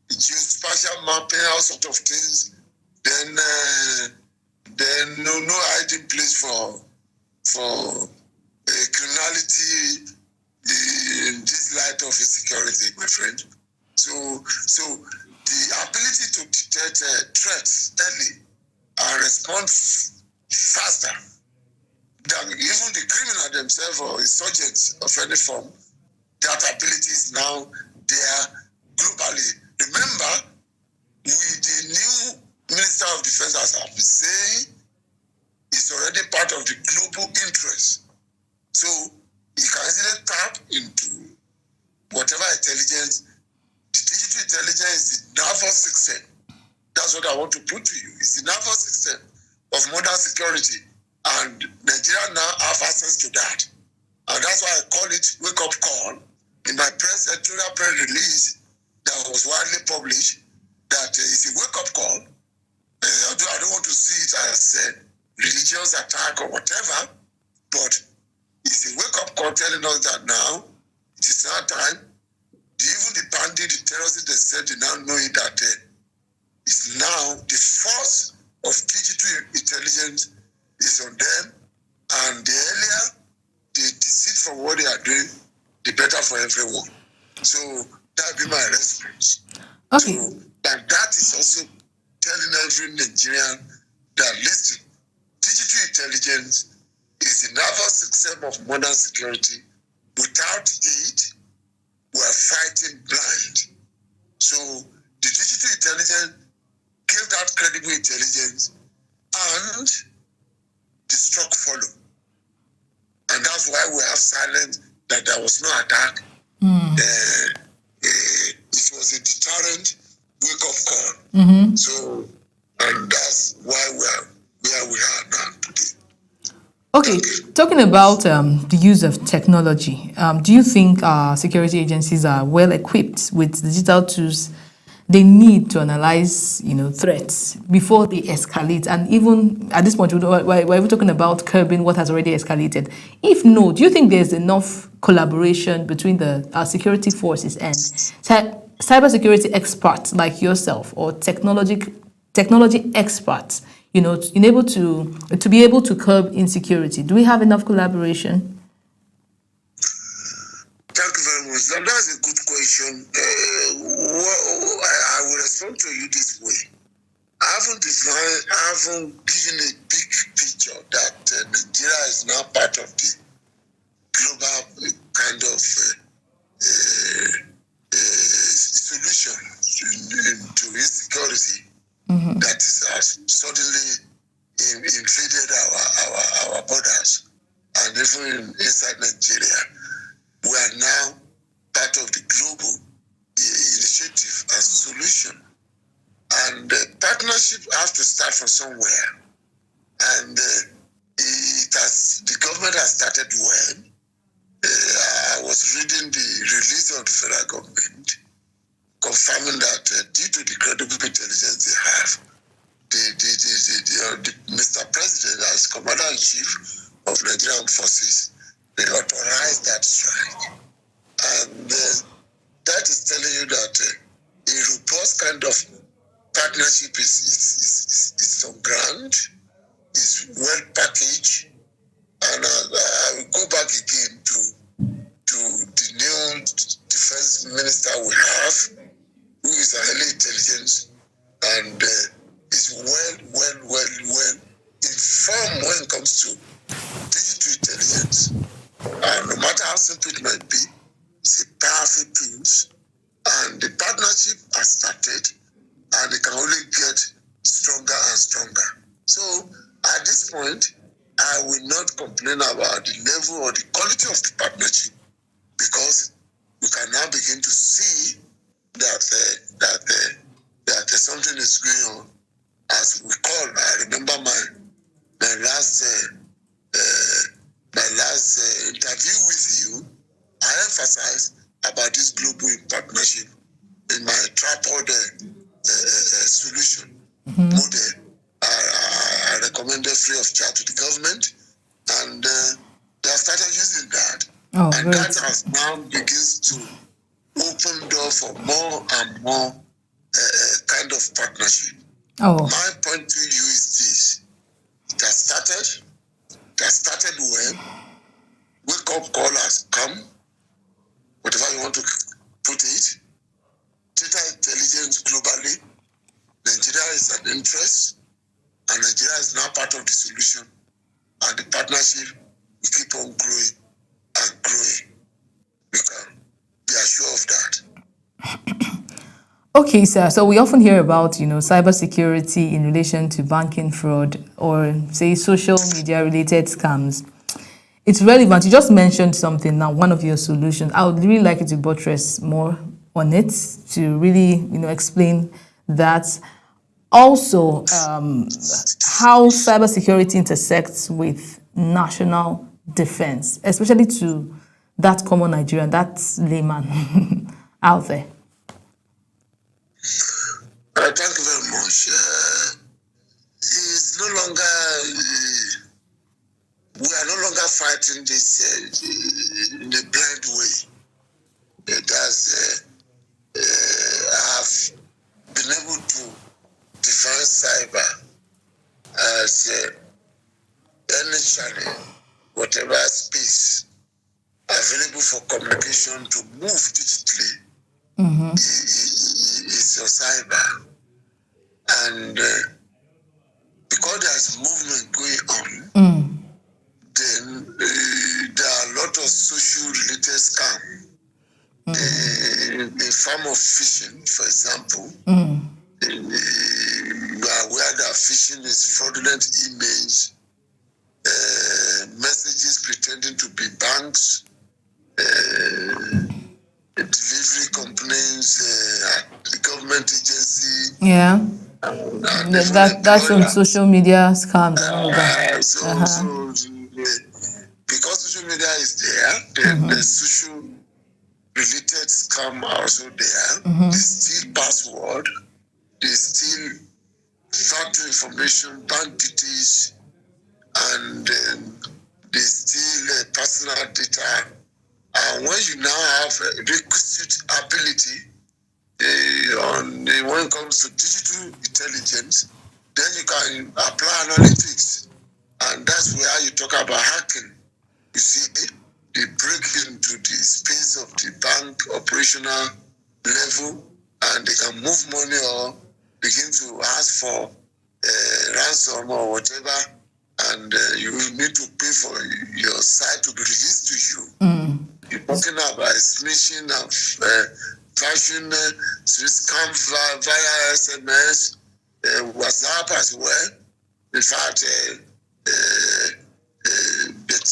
geospatial mapping, all sort of things, then no hiding place for criminality in this light of insecurity, my friend. So the ability to detect threats early and respond faster than even the criminal themselves or insurgents of any form, that ability is now there globally. Remember, with the new Minister of Defense, as I've been saying, it's already part of the global interest. So you can easily tap into whatever intelligence. The digital intelligence is the nervous system. That's what I want to put to you. It's the nervous system of modern security. And Nigeria now have access to that. And that's why I call it wake-up call. In my editorial press release that was widely published, that it's a wake-up call. Although I don't want to see it as a religious attack or whatever, but it's a wake-up call telling us that now it is now time. Even the bandit, the terrorists, they said they now know it, that it's now the force of digital intelligence is on them, and the earlier they desist from what they are doing, the better for everyone. So that would be my response. Okay. So, and that is also telling every Nigerian that, listen, digital intelligence is the nervous system of modern security. Without it, we are fighting blind. So the digital intelligence give that credible intelligence, and the stroke follow. And that's why we have silence that there was no attack. It was a deterrent wake-up call. So, and that's why we are where we are now today. Okay, talking about the use of technology, do you think our security agencies are well equipped with digital tools they need to analyze, threats before they escalate? And even at this point, we're even talking about curbing what has already escalated. If no, do you think there's enough collaboration between our security forces and cybersecurity experts like yourself, or technology experts, to be able to curb insecurity? Do we have enough collaboration? Thank you very much. That's a good question. I will respond to you this way. I haven't given a big picture that Nigeria is now part of the global kind of solution to insecurity that has suddenly invaded our borders and even inside Nigeria. we are now part of the global initiative and solution. And partnership has to start from somewhere. And the government has started well. I was reading the release of the federal government, confirming that due to the credible intelligence they have, the Mr. President, as Commander-in-Chief of Nigerian Forces, they authorized that strike. And that is telling you that a robust kind of partnership is on ground, is well packaged, and I will go back again to the new defense minister we have, who is highly intelligent and is well informed when it comes to digital intelligence. And no matter how simple it might be, it's a powerful tool, and the partnership has started, and it can only get stronger and stronger. So at this point, I will not complain about the level or the quality of the partnership, because we can now begin to see that something is going on. As we call, I remember my last interview with you, I emphasized about this global partnership in my tripod solution model. I recommended free of charge to the government, and they have started using that. And great. That has now begins to open door for more and more kind of partnership. My point to you is this: it has started well. Wake up call has come, whatever you want to put it. Data intelligence globally, Nigeria is an interest, and Nigeria is now part of the solution, and the partnership will keep on growing and growing. We can be assured of that. Okay, sir. So we often hear about, cybersecurity in relation to banking fraud or, say, social media-related scams. It's relevant. You just mentioned something now, one of your solutions. I would really like you to buttress more on it to really, explain that. Also, how cybersecurity intersects with national defense, especially to that common Nigerian, that layman out there. Thank you very much. It's no longer, we are no longer fighting this in a blind way. I have been able to define cyber as any channel, whatever space available for communication to move digitally is your cyber. And because there's movement going on, then there are a lot of social related scams. In form of phishing, for example, you are aware that phishing is fraudulent emails, messages pretending to be banks, delivery companies, the government agency. Yeah. That's on social media scams and all that. So because social media is there, then the social related scam are also there. They steal password, they steal factory information, bank details, and they steal personal data. And when you now have a requisite ability when it comes to digital intelligence, then you can apply analytics. And that's where you talk about hacking. You see, they break into the space of the bank operational level, and they can move money or begin to ask for ransom or whatever, and you will need to pay for your site to be released to you. You're talking about snitching and fashion scam via SMS, WhatsApp as well. In fact, but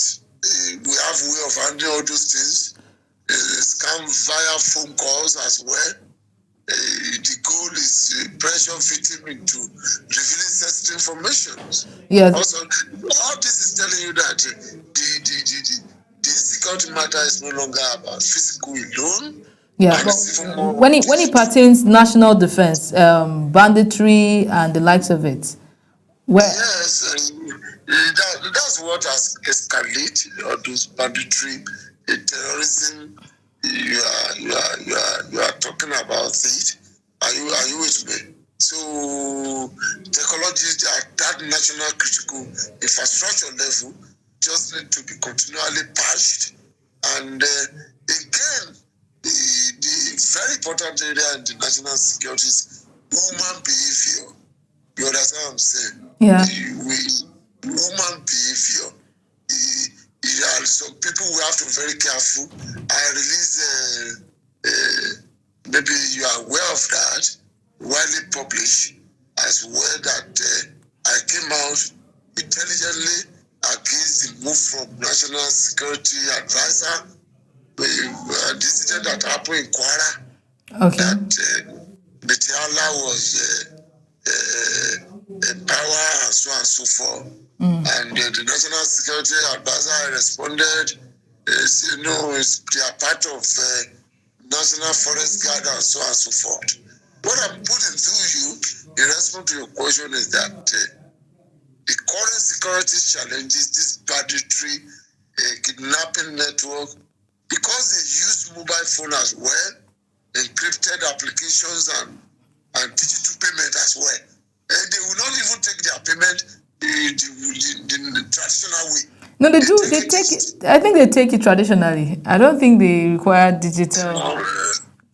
we have a way of handling all those things. scam via phone calls as well. The goal is pressure victim into revealing sensitive information. Yes. Also, all this is telling you that the security matter is no longer about physical alone. Yeah, but when it pertains national defense, banditry and the likes of it, yes, that's what has escalated all those banditry, terrorism. You are talking about it. Are you with me? So technology at that national critical infrastructure level just need to be continually patched. And again, the very important area in the national security is human behavior. You understand what I'm saying? Yeah. Human behavior. There are some people we have to be very careful. I release, maybe you are aware of that, widely published as well, that I came out intelligently against the move from National Security Advisor, the incident that happened in Kwara. Okay. That Bitiala was in power and so on and so forth. And the National Security Advisor responded, they are part of National Forest Guard and so on and so forth. What I'm putting through you in response to your question is that the current security challenges, this banditry, kidnapping network, because they use mobile phone as well, encrypted applications and digital payment as well. They will not even take their payment the traditional way. No, they do. They take it. I think they take it traditionally. I don't think they require digital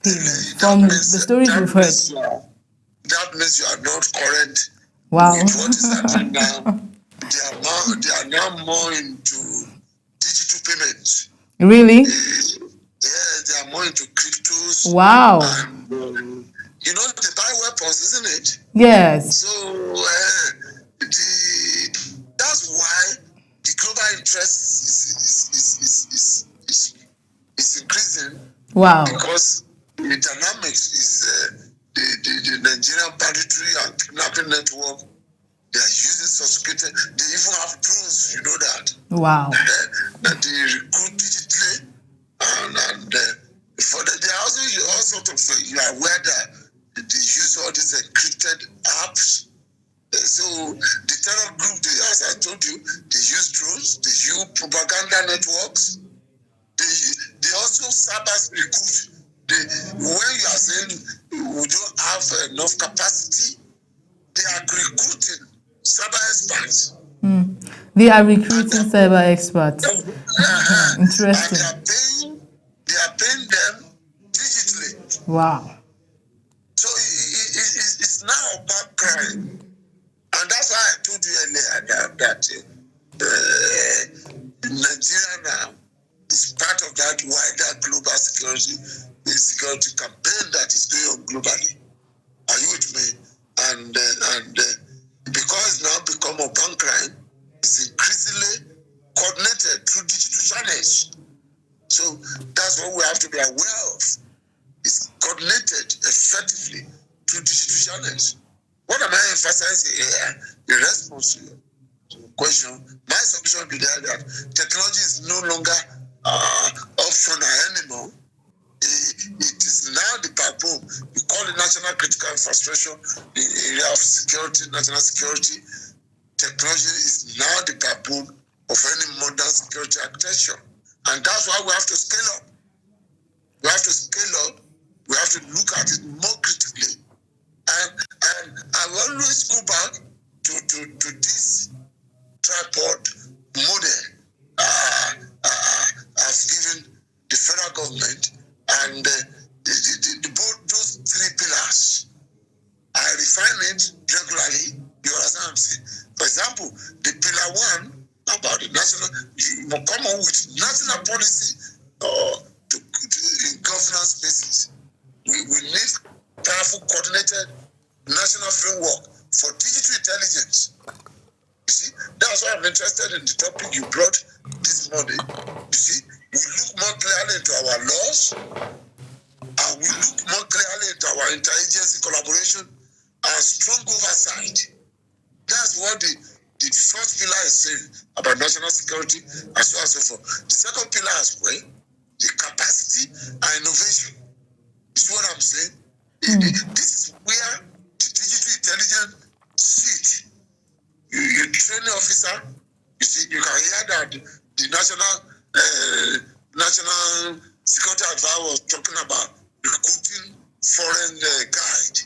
payment. From the stories we've heard. That means you are not current. Wow. With what is happening now. They are now more into digital payments. Really? Yeah, they are more into cryptos. Wow. And, they buy weapons, isn't it? Yes. So that's why the global interest is increasing. Wow. Because the dynamics is the Nigerian banditry and kidnapping network. They are using sophisticated. They even have drones. You know that. Wow. That they recruit digitally, and for they are also all sort of. You are aware that they use all these encrypted apps. So the terror group, as I told you, they use drones, they use propaganda networks, they also cyber recruit. When you are saying we don't have enough capacity, they are recruiting cyber experts. They are recruiting cyber experts. Interesting. And they are paying them digitally. Wow. So it's now about crime. And that's why I told you earlier that Nigeria now is part of that wider global security campaign that is going on globally. Are you with me? And because it's now become urban crime, it's increasingly coordinated through digital channels. So that's what we have to be aware of. It's coordinated effectively through digital channels. What am I emphasizing here in response to your question? My solution would be that technology is no longer optional anymore. It is now the backbone. We call it national critical infrastructure, the area of security, national security. Technology is now the backbone of any modern security architecture. And that's why we have to scale up. We have to scale up. We have to look at it more critically. And I will always go back to this tripod model I've given the federal government and both those three pillars. I refine it regularly. You understand what I'm saying? For example, the pillar 1 about the national, you will come on with national policy in governance spaces. We need powerful, coordinated national framework for digital intelligence. You see, that's why I'm interested in the topic you brought this morning. You see, we look more clearly into our laws, and we look more clearly into our interagency collaboration and strong oversight. That's what the first pillar is saying about national security and so on and so forth. The second pillar as well, the capacity and innovation. You see what I'm saying? This is where the digital intelligence sits. You training officer, you see, you can hear that the national security advisor was talking about recruiting foreign guide,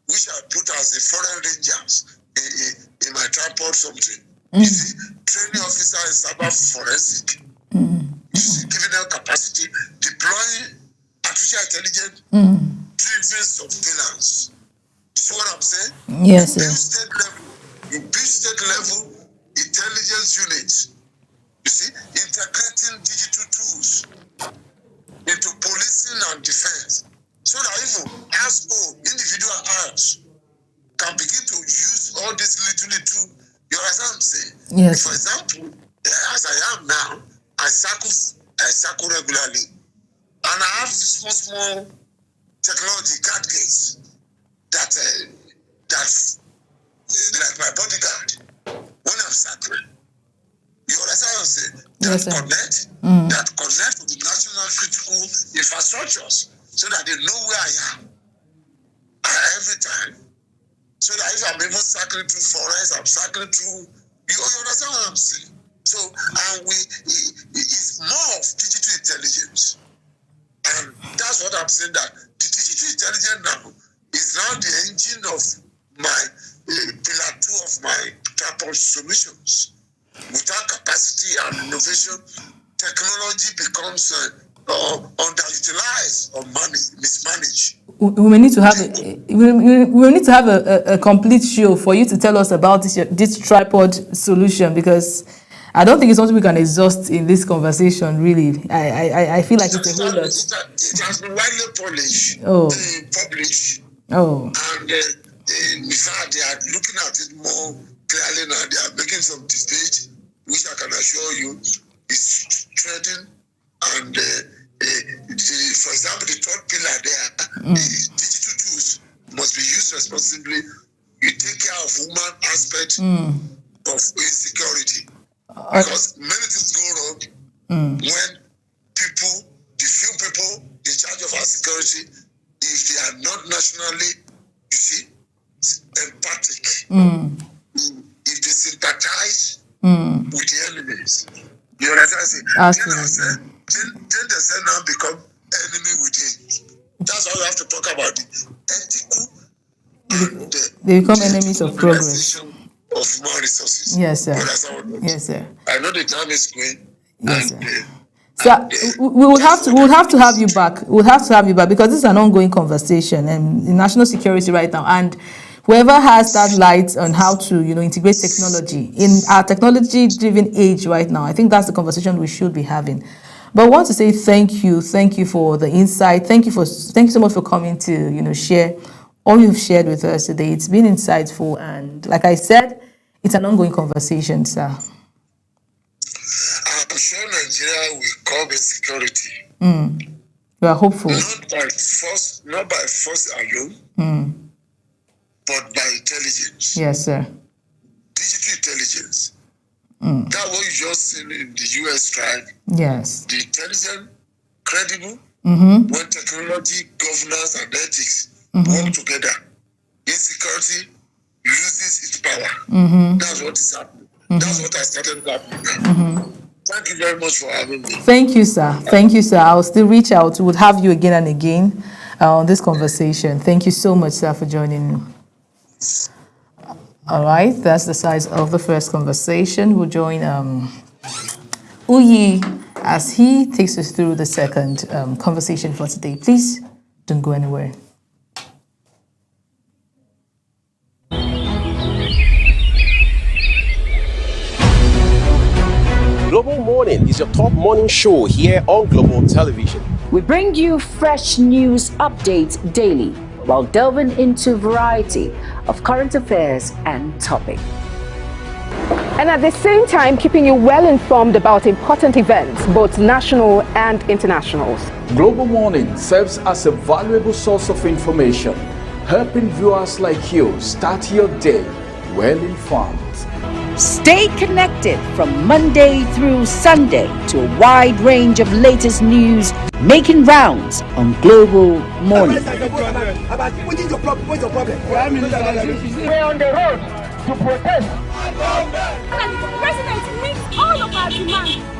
which I put as a foreign rangers in my tripod something. You see, training officer in cyber forensic. You see, giving them capacity, deploying artificial intelligence, driven surveillance. You see what I'm saying? Yes, You build state level intelligence units. You see, integrating digital tools into policing and defense, so that even household, individual house can begin to use all these little. You understand what I'm saying? Yes. For example, as I am now, I cycle regularly, and I have small technology gadgets that like my bodyguard when I'm cycling. You understand what I'm saying? That connect with the national critical infrastructures, so that they know where I am every time. So that if I'm even cycling through forest, I'm cycling through. You understand what I'm saying? So, and it's more of digital intelligence, and that's what I'm saying. That the digital intelligence now is now the engine of my pillar 2 of my type of solutions. Without capacity and innovation, technology becomes underutilized or mismanaged. We may need to have a complete show for you to tell us about this tripod solution, because I don't think it's something we can exhaust in this conversation. Really, I feel like it's a whole lot. It has been widely published. And in fact, they are looking at it more clearly now. They are making some debate, which I can assure you is trending. And for example, the third pillar there, digital tools must be used responsibly. You take care of human aspect of insecurity. Because many things go wrong when the few people in charge of our security, if they are not nationally, you see, empathic, if they sympathize with the enemies, you understand? Absolutely. Then they say now become enemy within. That's why we have to talk about the ethical and they become enemies of progress. Of human resources. Yes, sir. Yes, sir. I know the time is going. Yes, sir. So we would have to have you back. We'll have to have you back, because this is an ongoing conversation in national security right now, and whoever has that light on how to integrate technology in our technology-driven age right now, I think that's the conversation we should be having. But I want to say thank you for the insight. Thank you so much for coming to share all you've shared with us today. It's been insightful, and like I said, it's an ongoing conversation, sir. I'm sure Nigeria will curb insecurity. You are hopeful. Not by force alone, but by intelligence. Yes, sir. Digital intelligence. That's what you just seen in the US strike. Yes. The intelligent, credible, when technology, governance, and ethics work together, insecurity loses its power. That's what is happening. That's what I started happening. Thank you very much for having me. Thank you, sir. Thank you, sir. I'll still reach out. We'll have you again and again on this conversation. Thank you so much, sir, for joining me. All right, that's the size of the first conversation. We'll join Uyi as he takes us through the second conversation for today. Please don't go anywhere. Global Morning is your top morning show here on Global Television. We bring you fresh news updates daily while delving into a variety of current affairs and topics. And at the same time, keeping you well informed about important events, both national and internationals. Global Morning serves as a valuable source of information, helping viewers like you start your day well informed. Stay connected from Monday through Sunday to a wide range of latest news making rounds on Global Morning. We're on the road to protest. The president meets all of our demands.